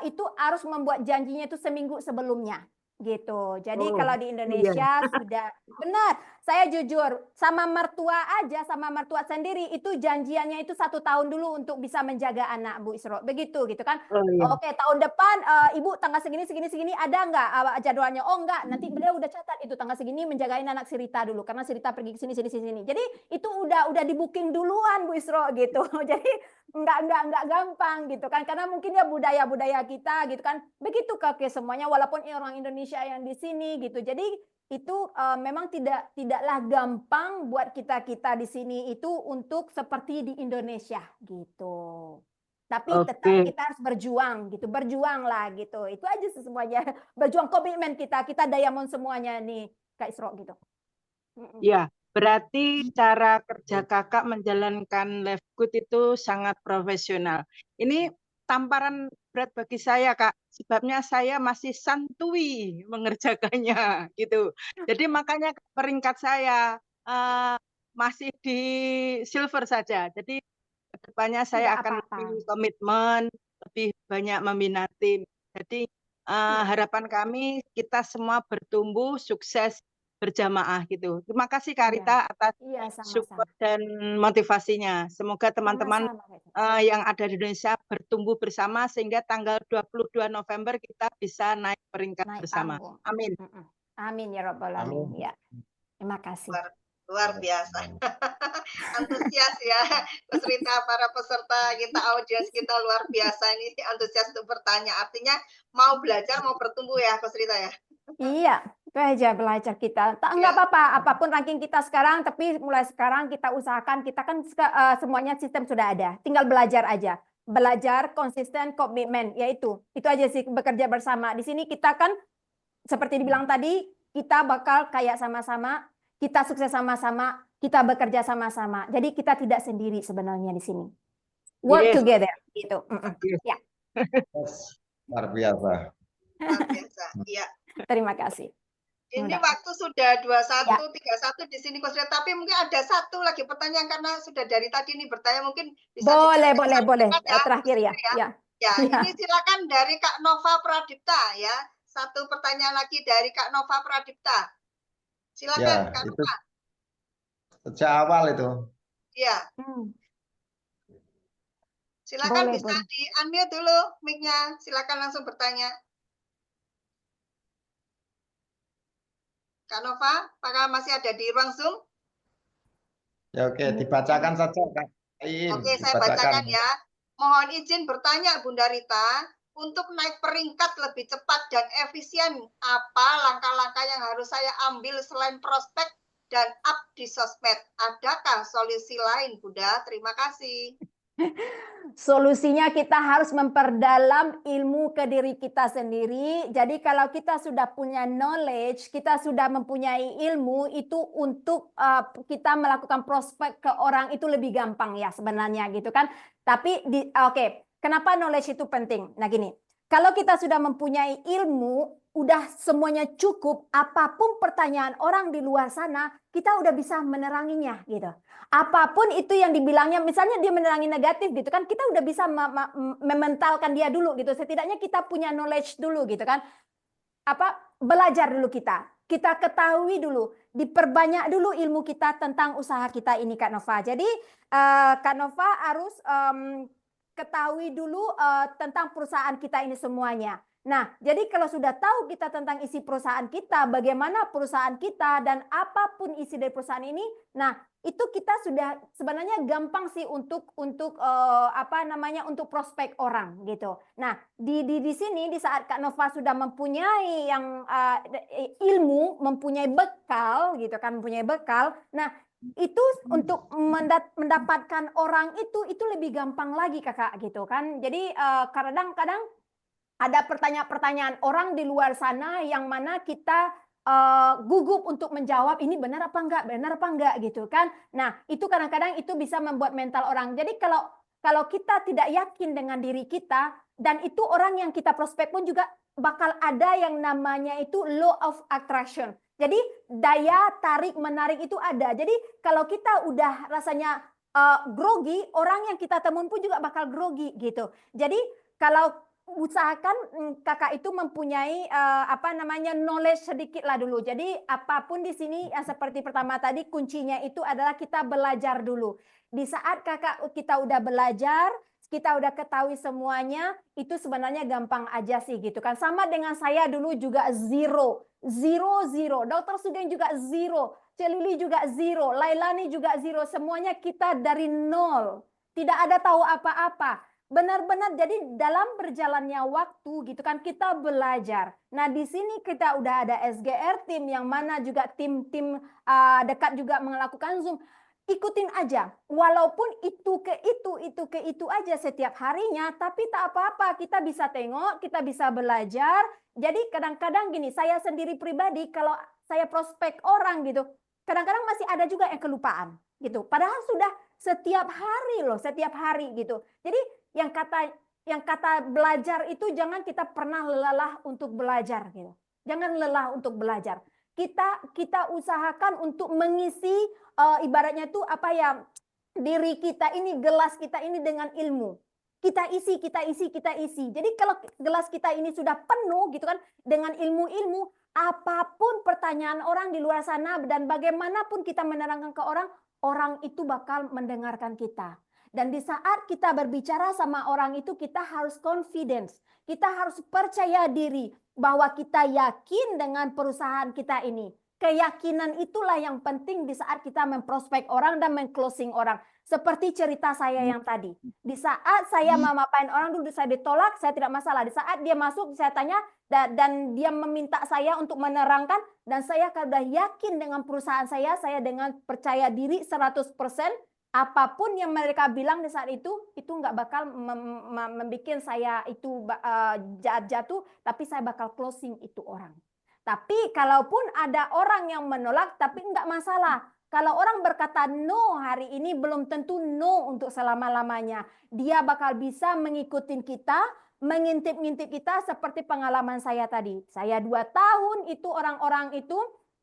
Itu harus membuat janjinya itu seminggu sebelumnya gitu. Jadi kalau di Indonesia sudah benar, saya jujur sama mertua sendiri itu janjiannya itu 1 tahun dulu untuk bisa menjaga anak Bu Isro, begitu gitu kan. Oke, tahun depan Ibu tanggal segini ada nggak jadwalnya? Oh enggak, nanti beliau udah catat itu tanggal segini menjagain anak si Rita dulu karena si Rita pergi ke sini. Jadi itu udah di booking duluan Bu Isro gitu. Jadi enggak gampang gitu kan karena mungkin ya budaya kita gitu kan begitu kakek semuanya walaupun orang Indonesia yang di sini gitu. Jadi itu memang tidaklah gampang buat kita di sini itu untuk seperti di Indonesia gitu. Tapi tetap kita harus berjuang gitu, berjuang lah gitu. Itu aja semuanya. Berjuang komitmen kita diamond semuanya nih Kak Isro gitu. Ya, berarti cara kerja kakak menjalankan Live Good itu sangat profesional. Ini tamparan berat bagi saya Kak, sebabnya saya masih santuy mengerjakannya gitu. Jadi makanya peringkat saya masih di silver saja. Jadi kedepannya saya akan lebih komitmen, lebih banyak membina tim. Jadi harapan kami kita semua bertumbuh, sukses berjamaah gitu. Terima kasih Kak Rita atas support dan motivasinya. Semoga teman-teman yang ada di Indonesia bertumbuh bersama sehingga tanggal 22 November kita bisa naik peringkat bersama. Amin. Amin ya Rabbal Alamin. Ya. Terima kasih. Luar biasa. Antusias ya Coach Rita, para peserta kita, audiens kita luar biasa ini antusias untuk bertanya. Artinya mau belajar, mau bertumbuh ya Coach Rita ya. Iya, itu aja belajar kita. Enggak apa-apa, apapun ranking kita sekarang, tapi mulai sekarang kita usahakan, kita kan semuanya sistem sudah ada. Tinggal belajar aja. Belajar, konsisten, komitmen, yaitu. Itu aja sih bekerja bersama. Di sini kita kan, seperti dibilang tadi, kita bakal kayak sama-sama, kita sukses sama-sama, kita bekerja sama-sama. Jadi kita tidak sendiri sebenarnya di sini. Work together, gitu. Ya. Luar biasa. Luar biasa, iya. Terima kasih. Ini waktu sudah 21:31 di sini Coach Rita, tapi mungkin ada satu lagi pertanyaan karena sudah dari tadi nih bertanya mungkin bisa boleh. Ya, terakhir ya. Ya, ini silakan dari Kak Nova Pradipta ya. Satu pertanyaan lagi dari Kak Nova Pradipta. Silakan Kak Nova. Sejak awal itu. Iya. Silakan bisa di-unmute dulu mic-nya. Silakan langsung bertanya. Kak Nova, apakah masih ada di ruang Zoom? Ya oke, dibacakan saja Kak. Oke, saya bacakan ya. Mohon izin bertanya Bunda Rita, untuk naik peringkat lebih cepat dan efisien, apa langkah-langkah yang harus saya ambil selain prospek dan up di sosmed? Adakah solusi lain Bunda? Terima kasih. Solusinya kita harus memperdalam ilmu ke diri kita sendiri. Jadi kalau kita sudah punya knowledge, kita sudah mempunyai ilmu, itu untuk kita melakukan prospek ke orang itu lebih gampang ya sebenarnya gitu kan. Tapi kenapa knowledge itu penting? Nah gini, kalau kita sudah mempunyai ilmu, udah semuanya cukup, apapun pertanyaan orang di luar sana, kita udah bisa meneranginya gitu. Apapun itu yang dibilangnya, misalnya dia menerangi negatif gitu kan, kita udah bisa mementalkan dia dulu gitu. Setidaknya kita punya knowledge dulu gitu kan. Belajar dulu kita ketahui dulu, diperbanyak dulu ilmu kita tentang usaha kita ini Kak Nova. Jadi Kak Nova harus ketahui dulu tentang perusahaan kita ini semuanya. Nah, jadi kalau sudah tahu kita tentang isi perusahaan kita, bagaimana perusahaan kita dan apapun isi dari perusahaan ini, nah itu kita sudah sebenarnya gampang sih untuk untuk prospek orang gitu. Nah, di sini di saat Kak Nova sudah mempunyai yang ilmu, mempunyai bekal gitu kan, mempunyai bekal. Nah, itu untuk mendapatkan orang itu lebih gampang lagi Kakak gitu kan. Jadi kadang-kadang ada pertanyaan-pertanyaan orang di luar sana yang mana kita gugup untuk menjawab ini benar apa enggak gitu kan. Nah, itu kadang-kadang itu bisa membuat mental orang. Jadi kalau kita tidak yakin dengan diri kita dan itu orang yang kita prospek pun juga bakal ada yang namanya itu law of attraction. Jadi daya tarik menarik itu ada. Jadi kalau kita udah rasanya grogi, orang yang kita temuin pun juga bakal grogi gitu. Jadi kalau usahakan kakak itu mempunyai knowledge sedikit lah dulu. Jadi apapun di sini yang seperti pertama tadi kuncinya itu adalah kita belajar dulu. Di saat kita udah belajar, kita udah ketahui semuanya, itu sebenarnya gampang aja sih gitu kan. Sama dengan saya dulu juga zero. Dokter Sugeng juga zero. Celili juga zero. Lailani juga zero. Semuanya kita dari nol. Tidak ada tahu apa-apa. Benar-benar jadi dalam berjalannya waktu gitu kan kita belajar. Nah di sini kita udah ada SGR tim yang mana juga tim-tim dekat juga melakukan Zoom. Ikutin aja, walaupun itu ke itu aja setiap harinya, tapi tak apa-apa, kita bisa tengok, kita bisa belajar. Jadi kadang-kadang gini, saya sendiri pribadi kalau saya prospek orang gitu, kadang-kadang masih ada juga yang kelupaan gitu. Padahal sudah setiap hari gitu. Jadi yang kata belajar itu jangan kita pernah lelah untuk belajar gitu. Jangan lelah untuk belajar. Kita usahakan untuk mengisi ibaratnya itu diri kita ini, gelas kita ini dengan ilmu. Kita isi. Jadi kalau gelas kita ini sudah penuh gitu kan dengan ilmu-ilmu, apapun pertanyaan orang di luar sana dan bagaimanapun kita menerangkan ke orang, orang itu bakal mendengarkan kita. Dan di saat kita berbicara sama orang itu kita harus confidence. Kita harus percaya diri bahwa kita yakin dengan perusahaan kita ini. Keyakinan itulah yang penting di saat kita memprospek orang dan meng-closing orang. Seperti cerita saya yang tadi. Di saat saya memapain orang dulu saya ditolak, saya tidak masalah. Di saat dia masuk saya tanya dan dia meminta saya untuk menerangkan dan saya sudah yakin dengan perusahaan saya dengan percaya diri 100%. Apapun yang mereka bilang di saat itu nggak bakal membuat saya itu jatuh, tapi saya bakal closing itu orang. Tapi kalaupun ada orang yang menolak, tapi nggak masalah. Kalau orang berkata no hari ini belum tentu no untuk selama-lamanya. Dia bakal bisa mengikuti kita, mengintip-ngintip kita seperti pengalaman saya tadi. Saya 2 tahun itu orang-orang itu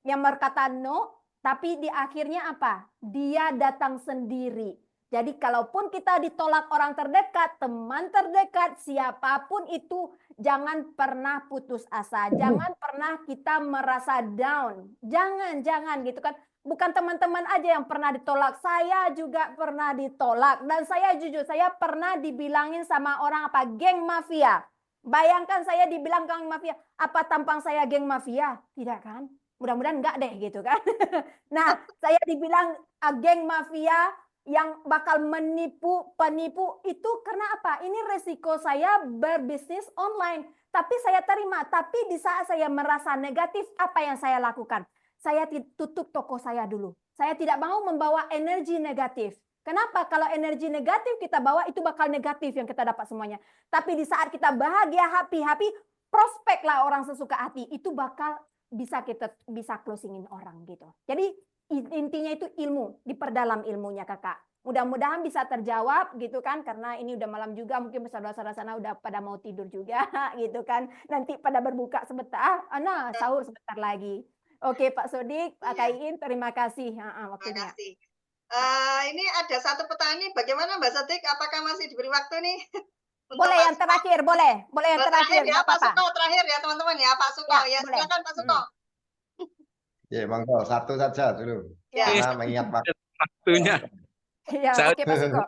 yang berkata no, tapi di akhirnya apa? Dia datang sendiri. Jadi kalaupun kita ditolak orang terdekat, teman terdekat, siapapun itu, jangan pernah putus asa. Jangan pernah kita merasa down. Jangan gitu kan. Bukan teman-teman aja yang pernah ditolak. Saya juga pernah ditolak. Dan saya jujur, saya pernah dibilangin sama orang geng mafia. Bayangkan saya dibilang geng mafia. Apa tampang saya geng mafia? Tidak kan? Mudah-mudahan enggak deh gitu kan. Nah, saya dibilang geng mafia yang bakal penipu itu karena apa? Ini resiko saya berbisnis online. Tapi saya terima. Tapi di saat saya merasa negatif, apa yang saya lakukan? Saya tutup toko saya dulu. Saya tidak mau membawa energi negatif. Kenapa? Kalau energi negatif kita bawa, itu bakal negatif yang kita dapat semuanya. Tapi di saat kita bahagia, happy, prospeklah orang sesuka hati. Itu bakal kita bisa closingin orang gitu. Jadi intinya itu ilmu, diperdalam ilmunya kakak. Mudah-mudahan bisa terjawab gitu kan, karena ini udah malam juga, mungkin saudara-saudara sana udah pada mau tidur juga gitu kan. Nanti pada berbuka sebentar, nah sahur sebentar lagi. Oke Pak Sodik, Pak Iya. Kaiin, terima kasih Terima waktunya. kasih. Ini ada satu pertanyaan nih, bagaimana Mbak Sodik? Apakah masih diberi waktu nih? Untuk Boleh Pak yang terakhir, boleh yang Terakhir terakhir, ya, nggak Pak apa-apa. Suko terakhir ya teman-teman ya, Pak Suko. Ya, Ya, boleh. silakan Pak Suko. Ya, monggo satu saja dulu. Ya. Karena mengingat waktu. Waktunya. Ya, Saya- oke Pak Suko.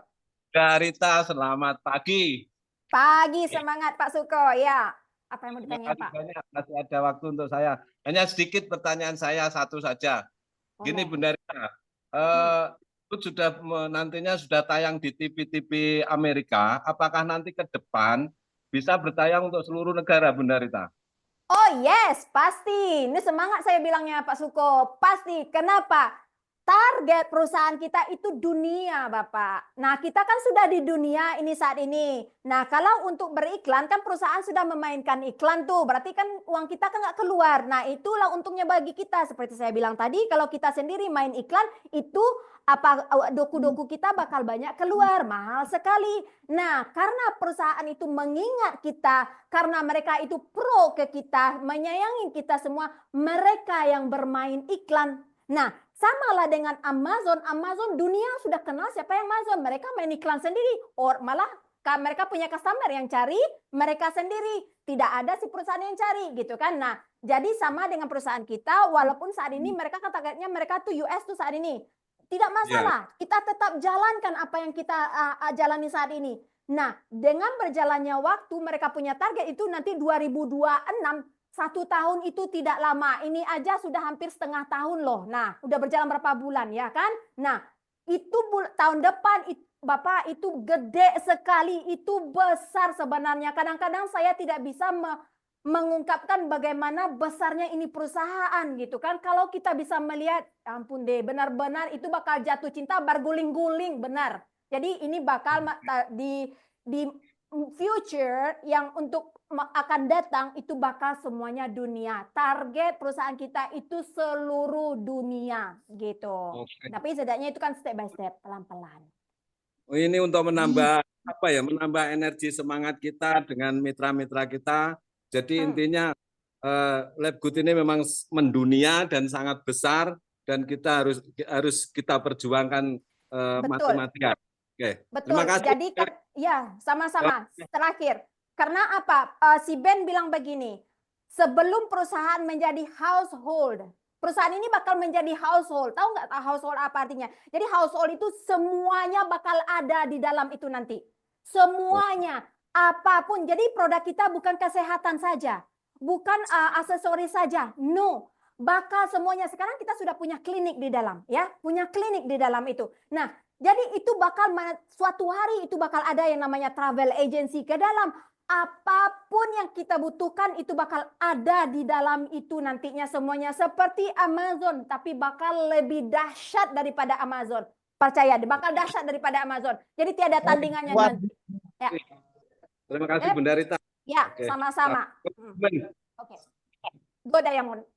Kak Rita, selamat pagi. Pagi semangat Pak Suko, ya. Apa yang mau Terima ditanya kasih Pak? banyak, masih ada waktu untuk saya. Hanya sedikit pertanyaan saya, satu saja. Gini Boleh. Bunda Rita, itu nantinya sudah tayang di TV-TV Amerika. Apakah nanti ke depan bisa bertayang untuk seluruh negara, Bunda Rita? Oh yes, pasti. Ini semangat saya bilangnya Pak Suko. Pasti. Kenapa? Target perusahaan kita itu dunia, Bapak. Nah, kita kan sudah di dunia ini saat ini. Nah, kalau untuk beriklan, kan perusahaan sudah memainkan iklan tuh. Berarti kan uang kita kan nggak keluar. Nah, itulah untungnya bagi kita. Seperti saya bilang tadi, kalau kita sendiri main iklan, itu doku-doku kita bakal banyak keluar. Mahal sekali. Nah, karena perusahaan itu mengingat kita, karena mereka itu pro ke kita, menyayangi kita semua, mereka yang bermain iklan. Nah, samalah dengan Amazon. Amazon dunia sudah kenal siapa yang Amazon. Mereka main iklan sendiri. Or malah mereka punya customer yang cari mereka sendiri. Tidak ada si perusahaan yang cari gitu kan. Nah, jadi sama dengan perusahaan kita. Walaupun saat ini mereka targetnya mereka tuh US tuh saat ini. Tidak masalah. Kita tetap jalankan apa yang kita jalani saat ini. Nah, dengan berjalannya waktu mereka punya target itu nanti 2026. 1 tahun itu tidak lama. Ini aja sudah hampir setengah tahun loh. Nah, udah berjalan berapa bulan ya kan? Nah, itu tahun depan Bapak itu gede sekali, itu besar sebenarnya. Kadang-kadang saya tidak bisa mengungkapkan bagaimana besarnya ini perusahaan gitu kan. Kalau kita bisa melihat, ampun deh, benar-benar itu bakal jatuh cinta berguling-guling, benar. Jadi ini bakal di future yang untuk akan datang itu bakal semuanya dunia. Target perusahaan kita itu seluruh dunia gitu. Oke. Tapi setidaknya itu kan step by step, pelan-pelan. Ini untuk menambah menambah energi semangat kita dengan mitra-mitra kita. Jadi intinya Lab Good ini memang mendunia dan sangat besar dan kita harus kita perjuangkan matematika. Oke. Betul. Terima kasih. Jadi ya sama-sama. Terakhir, karena apa? Si Ben bilang begini, sebelum perusahaan menjadi household, perusahaan ini bakal menjadi household. Tahu nggak household apa artinya? Jadi household itu semuanya bakal ada di dalam itu nanti. Semuanya, apapun. Jadi produk kita bukan kesehatan saja, bukan aksesoris saja. No, bakal semuanya. Sekarang kita sudah punya klinik di dalam, ya, punya klinik di dalam itu. Nah, jadi itu bakal suatu hari itu bakal ada yang namanya travel agency ke dalam. Apapun yang kita butuhkan itu bakal ada di dalam itu nantinya semuanya. Seperti Amazon, tapi bakal lebih dahsyat daripada Amazon. Percaya, bakal dahsyat daripada Amazon. Jadi tiada tandingannya nanti. Ya. Terima kasih Bunda Rita. Ya, Oke. sama-sama. Oke. Go Diamond.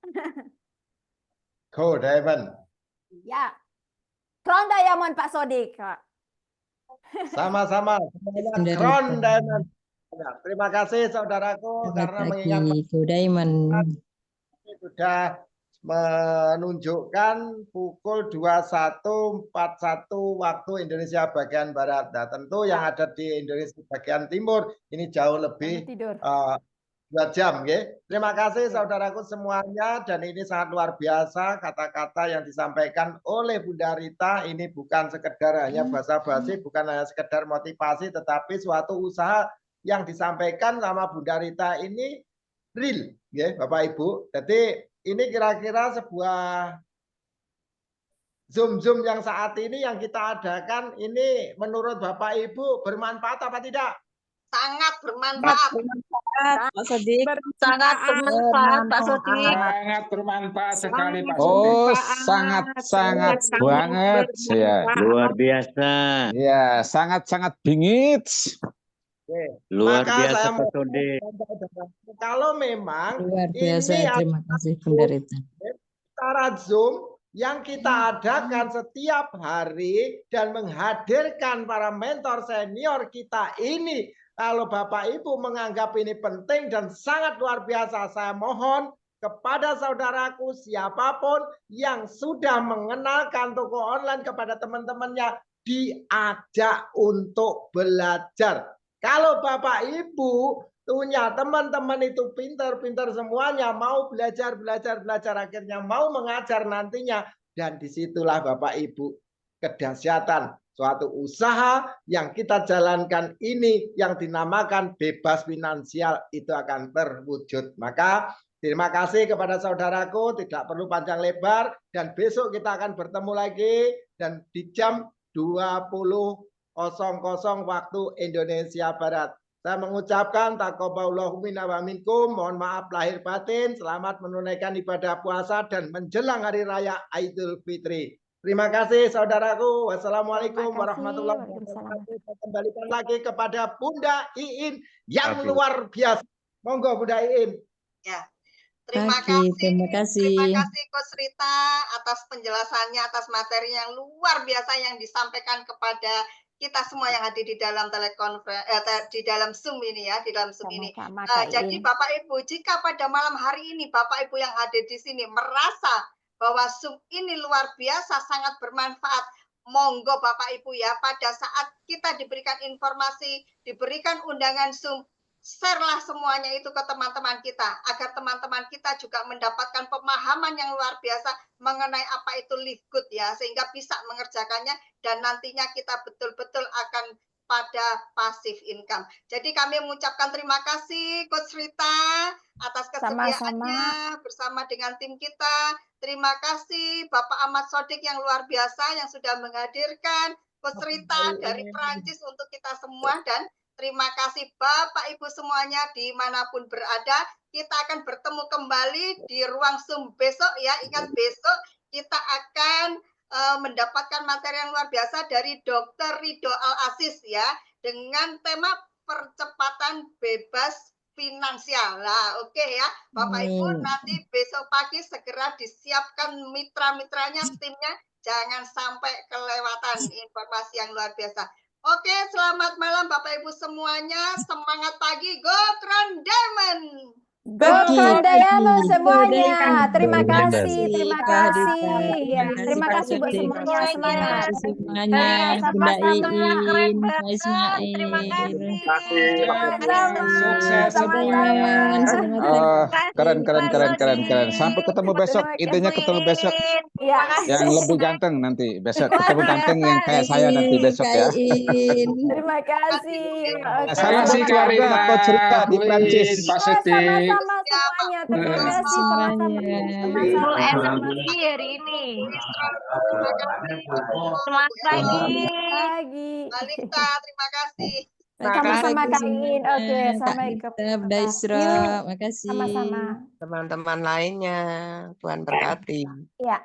Go Diamond. Ya. Crown Diamond Pak Sodik. Sama-sama. Semuanya Crown Diamond. Terima kasih saudaraku karena mengingat Go Diamond. sudah menunjukkan pukul 21.41 waktu Indonesia bagian Barat. Nah, tentu yang ada di Indonesia bagian Timur ini jauh lebih tidur. 2 jam, ya. Terima kasih saudaraku semuanya dan ini sangat luar biasa kata-kata yang disampaikan oleh Bunda Rita. Ini bukan sekedar hanya basa-basi, bukan hanya sekedar motivasi, tetapi suatu usaha yang disampaikan sama Bunda Rita ini real, ya Bapak Ibu. Jadi ini kira-kira sebuah Zoom yang saat ini yang kita adakan ini menurut Bapak Ibu bermanfaat apa tidak? Sangat bermanfaat. Pak Sodik. Sangat bermanfaat, Pak Sodik. Sangat bermanfaat sekali Pak Oh, Sodik. sangat banget ya. Luar biasa. Ya, sangat bingit. Luar Maka biasa saya Pak Sodik. kalau memang Luar biasa. ini Terima kasih Bunda Rita. secara Zoom yang kita adakan setiap hari dan menghadirkan para mentor senior kita ini. Kalau Bapak Ibu menganggap ini penting dan sangat luar biasa, saya mohon kepada saudaraku siapapun yang sudah mengenalkan toko online kepada teman-temannya, diajak untuk belajar. Kalau Bapak Ibu punya teman-teman itu pintar-pintar semuanya, mau belajar, akhirnya mau mengajar nantinya. Dan disitulah Bapak Ibu kedahsyatan suatu usaha yang kita jalankan ini yang dinamakan bebas finansial itu akan terwujud. Maka terima kasih kepada saudaraku, tidak perlu panjang lebar, dan besok kita akan bertemu lagi dan di jam 20.00 waktu Indonesia Barat. Saya mengucapkan taqabbalallahu minna wa minkum, mohon maaf lahir batin, selamat menunaikan ibadah puasa dan menjelang hari raya Idul Fitri. Terima kasih saudaraku. Wassalamualaikum warahmatullahi wabarakatuh. Saya kembalikan lagi kepada Bunda Iin yang luar biasa. Monggo Bunda Iin. Ya. Terima kasih Coach Rita atas penjelasannya, atas materi yang luar biasa yang disampaikan kepada kita semua yang hadir di dalam di dalam Zoom ini ya, di dalam Zoom ini. Jadi Bapak Ibu, jika pada malam hari ini Bapak Ibu yang hadir di sini merasa bahwa Zoom ini luar biasa, sangat bermanfaat, monggo Bapak Ibu ya, pada saat kita diberikan informasi, diberikan undangan Zoom, share-lah semuanya itu ke teman-teman kita, agar teman-teman kita juga mendapatkan pemahaman yang luar biasa mengenai apa itu live good ya, sehingga bisa mengerjakannya dan nantinya kita betul-betul akan pada passive income. Jadi kami mengucapkan terima kasih Coach Rita atas kesediaannya bersama dengan tim kita. Terima kasih Bapak Ahmad Sodik yang luar biasa yang sudah menghadirkan Coach Rita dari Perancis untuk kita semua, dan terima kasih Bapak Ibu semuanya dimanapun berada. Kita akan bertemu kembali di ruang Zoom besok ya. Ingat besok kita akan mendapatkan materi yang luar biasa dari Dr. Ridho Al-Aziz ya, dengan tema percepatan bebas finansial. Nah, oke ya Bapak Ibu, nanti besok pagi segera disiapkan mitra-mitranya, timnya, jangan sampai kelewatan informasi yang luar biasa. Oke, selamat malam Bapak Ibu semuanya. Semangat pagi, go Trend Diamond. Go Trend Diamond semuanya. Terima kasih, terima kasih. Ya, terima kasih buat semuanya, semangat. Semuanya, Bunda Iin, Pak Ismail. Terima kasih. Keren. Sampai ketemu besok. Intinya ketemu besok. Yang lebih ganteng nanti besok. Ketemu ganteng yang kayak saya nanti besok ya. Terima kasih. Salam si keluarga Coach Rita di Prancis. Pak Siti. Sama semuanya. Terima kasih Full energi hari ini. Selamat pagi. Balita, terima kasih. Sama-sama Kak Iin. Oke, Assalamualaikum. Bunda Isra, makasih. Sama-sama. Teman-teman lainnya, Tuhan berkati. Ya.